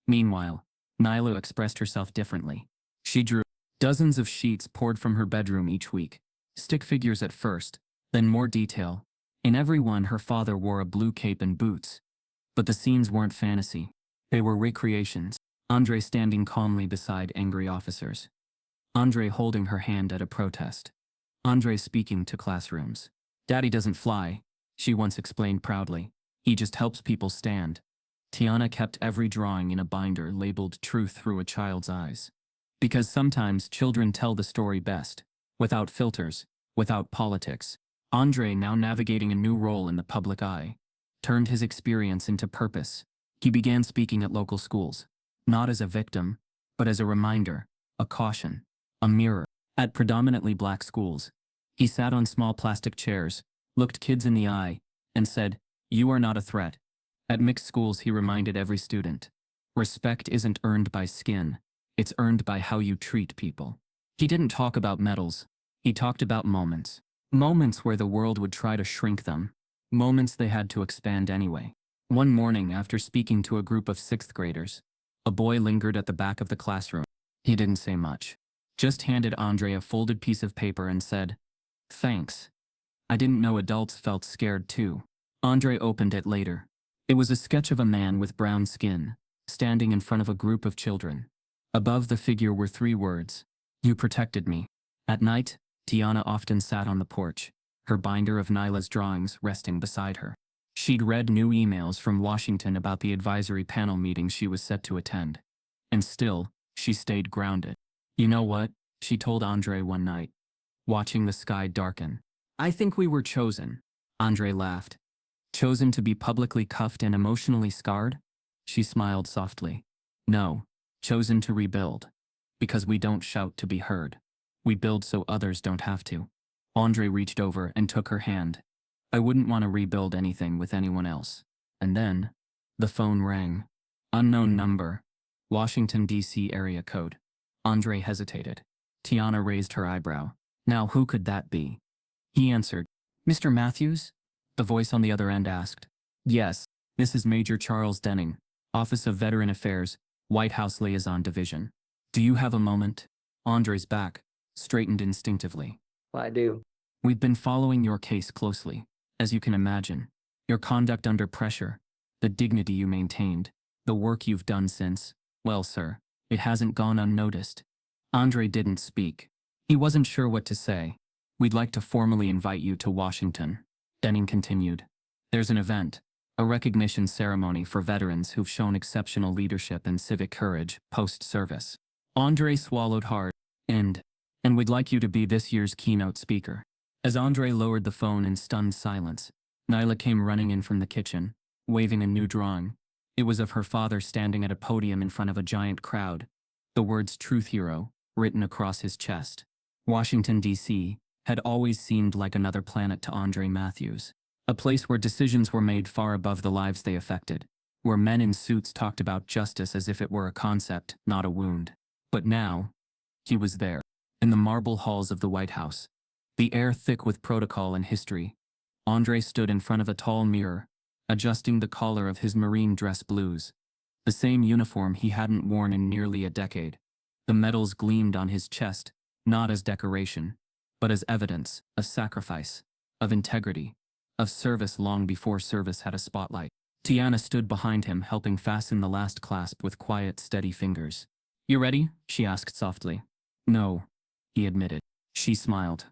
Meanwhile, Nyla expressed herself differently. She drew. Dozens of sheets poured from her bedroom each week. Stick figures at first, then more detail. In every one her father wore a blue cape and boots. But the scenes weren't fantasy. They were recreations. Andre standing calmly beside angry officers. Andre holding her hand at a protest. Andre speaking to classrooms. Daddy doesn't fly, she once explained proudly. He just helps people stand. Tiana kept every drawing in a binder labeled Truth Through a Child's Eyes. Because sometimes children tell the story best, without filters, without politics. Andre, now navigating a new role in the public eye, turned his experience into purpose. He began speaking at local schools, not as a victim, but as a reminder, a caution, a mirror. At predominantly black schools, he sat on small plastic chairs, looked kids in the eye, and said, "You are not a threat." At mixed schools he reminded every student, respect isn't earned by skin, it's earned by how you treat people. He didn't talk about medals, he talked about moments. Moments where the world would try to shrink them. Moments they had to expand anyway. One morning after speaking to a group of 6th graders, A boy lingered at the back of the classroom. He didn't say much. Just handed Andre a folded piece of paper and said, "Thanks. I didn't know adults felt scared too." Andre opened it later. It was a sketch of a man with brown skin, standing in front of a group of children. Above the figure were 3 words, "You protected me." At night, Tiana often sat on the porch, her binder of Nyla's drawings resting beside her. She'd read new emails from Washington about the advisory panel meeting she was set to attend. And still, she stayed grounded. "You know what?" she told Andre one night, watching the sky darken. "I think we were chosen." Andre laughed. "Chosen to be publicly cuffed and emotionally scarred?" She smiled softly. "No, chosen to rebuild. Because we don't shout to be heard. We build so others don't have to." Andre reached over and took her hand. "I wouldn't want to rebuild anything with anyone else." And then, the phone rang. Unknown number. Washington, D.C. area code. Andre hesitated. Tiana raised her eyebrow. "Now who could that be?" He answered. "Mr. Matthews?" The voice on the other end asked. "Yes, this is Major Charles Denning, Office of Veteran Affairs, White House Liaison Division. Do you have a moment?" Andre's back straightened instinctively. I do. "We've been following your case closely. As you can imagine, your conduct under pressure, the dignity you maintained, the work you've done since, well, sir, it hasn't gone unnoticed." Andre didn't speak. He wasn't sure what to say. "We'd like to formally invite you to Washington," Denning continued. "There's an event, a recognition ceremony for veterans who've shown exceptional leadership and civic courage post-service." Andre swallowed hard. And we'd like you to be this year's keynote speaker." As Andre lowered the phone in stunned silence, Nyla came running in from the kitchen, waving a new drawing. It was of her father standing at a podium in front of a giant crowd, the words "Truth Hero" written across his chest. Washington, D.C. had always seemed like another planet to Andre Matthews, a place where decisions were made far above the lives they affected, where men in suits talked about justice as if it were a concept, not a wound. But now, he was there, in the marble halls of the White House, the air thick with protocol and history. Andre stood in front of a tall mirror, adjusting the collar of his marine dress blues, the same uniform he hadn't worn in nearly a decade. The medals gleamed on his chest, not as decoration, but as evidence of sacrifice, of integrity, of service long before service had a spotlight. Tiana stood behind him, helping fasten the last clasp with quiet, steady fingers. "You ready?" she asked softly. "No," he admitted. She smiled.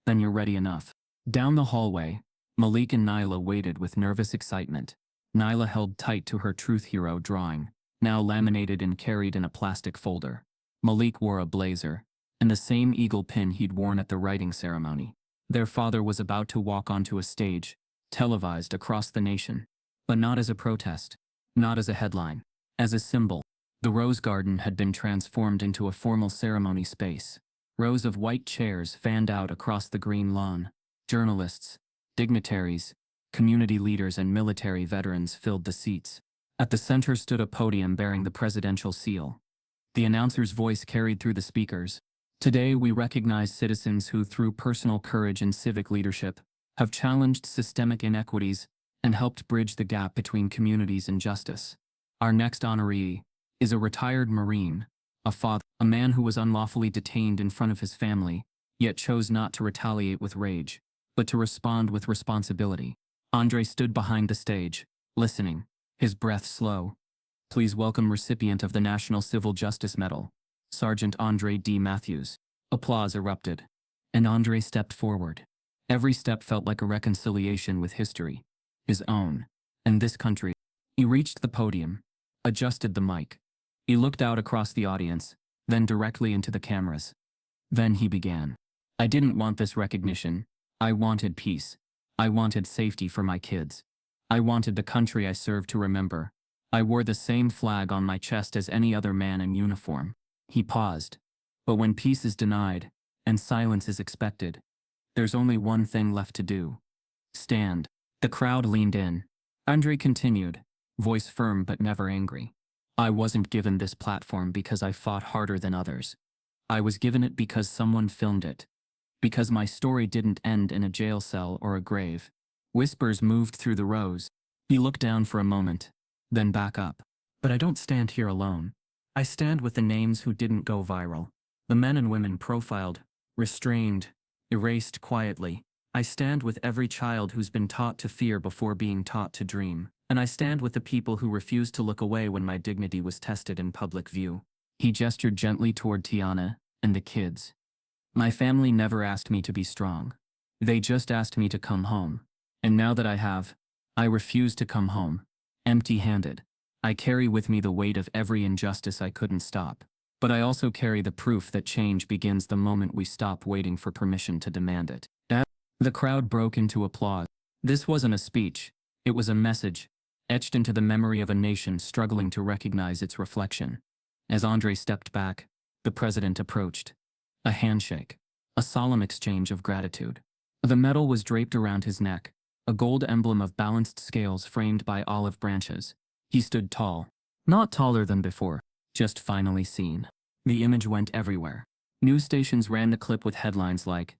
"Then you're ready enough." Down the hallway, Malik and Nyla waited with nervous excitement. Nyla held tight to her Truth Hero drawing, now laminated and carried in a plastic folder. Malik wore a blazer, and the same eagle pin he'd worn at the writing ceremony. Their father was about to walk onto a stage, televised across the nation. But not as a protest, not as a headline, as a symbol. The Rose Garden had been transformed into a formal ceremony space. Rows of white chairs fanned out across the green lawn. Journalists, dignitaries, community leaders and military veterans filled the seats. At the center stood a podium bearing the presidential seal. The announcer's voice carried through the speakers. "Today we recognize citizens who, through personal courage and civic leadership, have challenged systemic inequities and helped bridge the gap between communities and justice. Our next honoree is a retired Marine, a father, a man who was unlawfully detained in front of his family, yet chose not to retaliate with rage, but to respond with responsibility." Andre stood behind the stage, listening, his breath slow. "Please welcome recipient of the National Civil Justice Medal, Sergeant Andre D. Matthews." Applause erupted, and Andre stepped forward. Every step felt like a reconciliation with history, his own, and this country. He reached the podium, adjusted the mic. He looked out across the audience, then directly into the cameras. Then he began. "I didn't want this recognition. I wanted peace. I wanted safety for my kids. I wanted the country I served to remember. I wore the same flag on my chest as any other man in uniform." He paused. "But when peace is denied, and silence is expected, there's only one thing left to do. Stand." The crowd leaned in. Andre continued, voice firm but never angry. "I wasn't given this platform because I fought harder than others. I was given it because someone filmed it. Because my story didn't end in a jail cell or a grave." Whispers moved through the rows. He looked down for a moment, then back up. "But I don't stand here alone. I stand with the names who didn't go viral. The men and women profiled, restrained, erased quietly. I stand with every child who's been taught to fear before being taught to dream. And I stand with the people who refused to look away when my dignity was tested in public view. He gestured gently toward Tiana and the kids. My family never asked me to be strong. They just asked me to come home. And now that I have, I refuse to come home, empty-handed. I carry with me the weight of every injustice I couldn't stop. But I also carry the proof that change begins the moment we stop waiting for permission to demand it. The crowd broke into applause. This wasn't a speech. It was a message, etched into the memory of a nation struggling to recognize its reflection. As Andre stepped back, the president approached. A handshake. A solemn exchange of gratitude. The medal was draped around his neck, a gold emblem of balanced scales framed by olive branches. He stood tall. Not taller than before, just finally seen. The image went everywhere. News stations ran the clip with headlines like,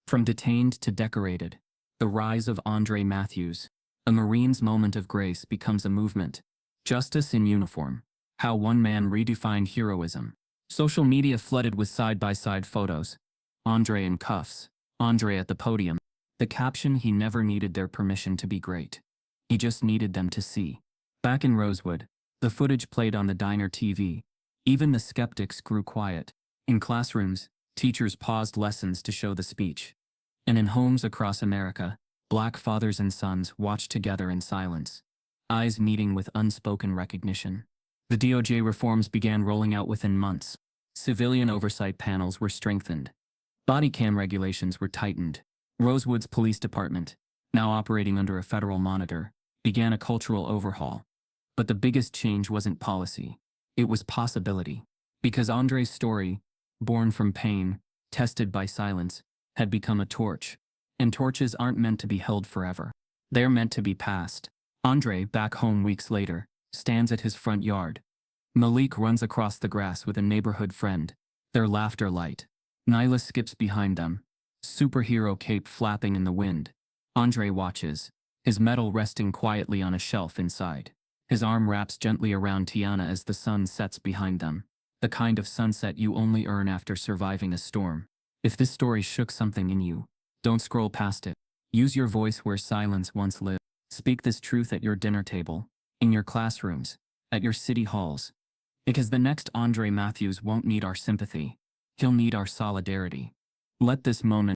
"From detained to decorated, the rise of Andre Matthews. A Marine's moment of grace becomes a movement. Justice in uniform. How one man redefined heroism." Social media flooded with side-by-side photos. Andre in cuffs. Andre at the podium. The caption: he never needed their permission to be great. He just needed them to see. Back in Rosewood, the footage played on the diner TV. Even the skeptics grew quiet. In classrooms, teachers paused lessons to show the speech. And in homes across America, Black fathers and sons watched together in silence, eyes meeting with unspoken recognition. The DOJ reforms began rolling out within months. Civilian oversight panels were strengthened. Body cam regulations were tightened. Rosewood's police department, now operating under a federal monitor, began a cultural overhaul. But the biggest change wasn't policy. It was possibility. Because Andre's story, born from pain, tested by silence, had become a torch. And torches aren't meant to be held forever. They're meant to be passed. Andre, back home weeks later, stands at his front yard. Malik runs across the grass with a neighborhood friend, their laughter light. Nyla skips behind them, superhero cape flapping in the wind. Andre watches, his medal resting quietly on a shelf inside. His arm wraps gently around Tiana as the sun sets behind them. The kind of sunset you only earn after surviving a storm. If this story shook something in you, don't scroll past it. Use your voice where silence once lived. Speak this truth at your dinner table, in your classrooms, at your city halls. Because the next Andre Matthews won't need our sympathy. He'll need our solidarity. Let this moment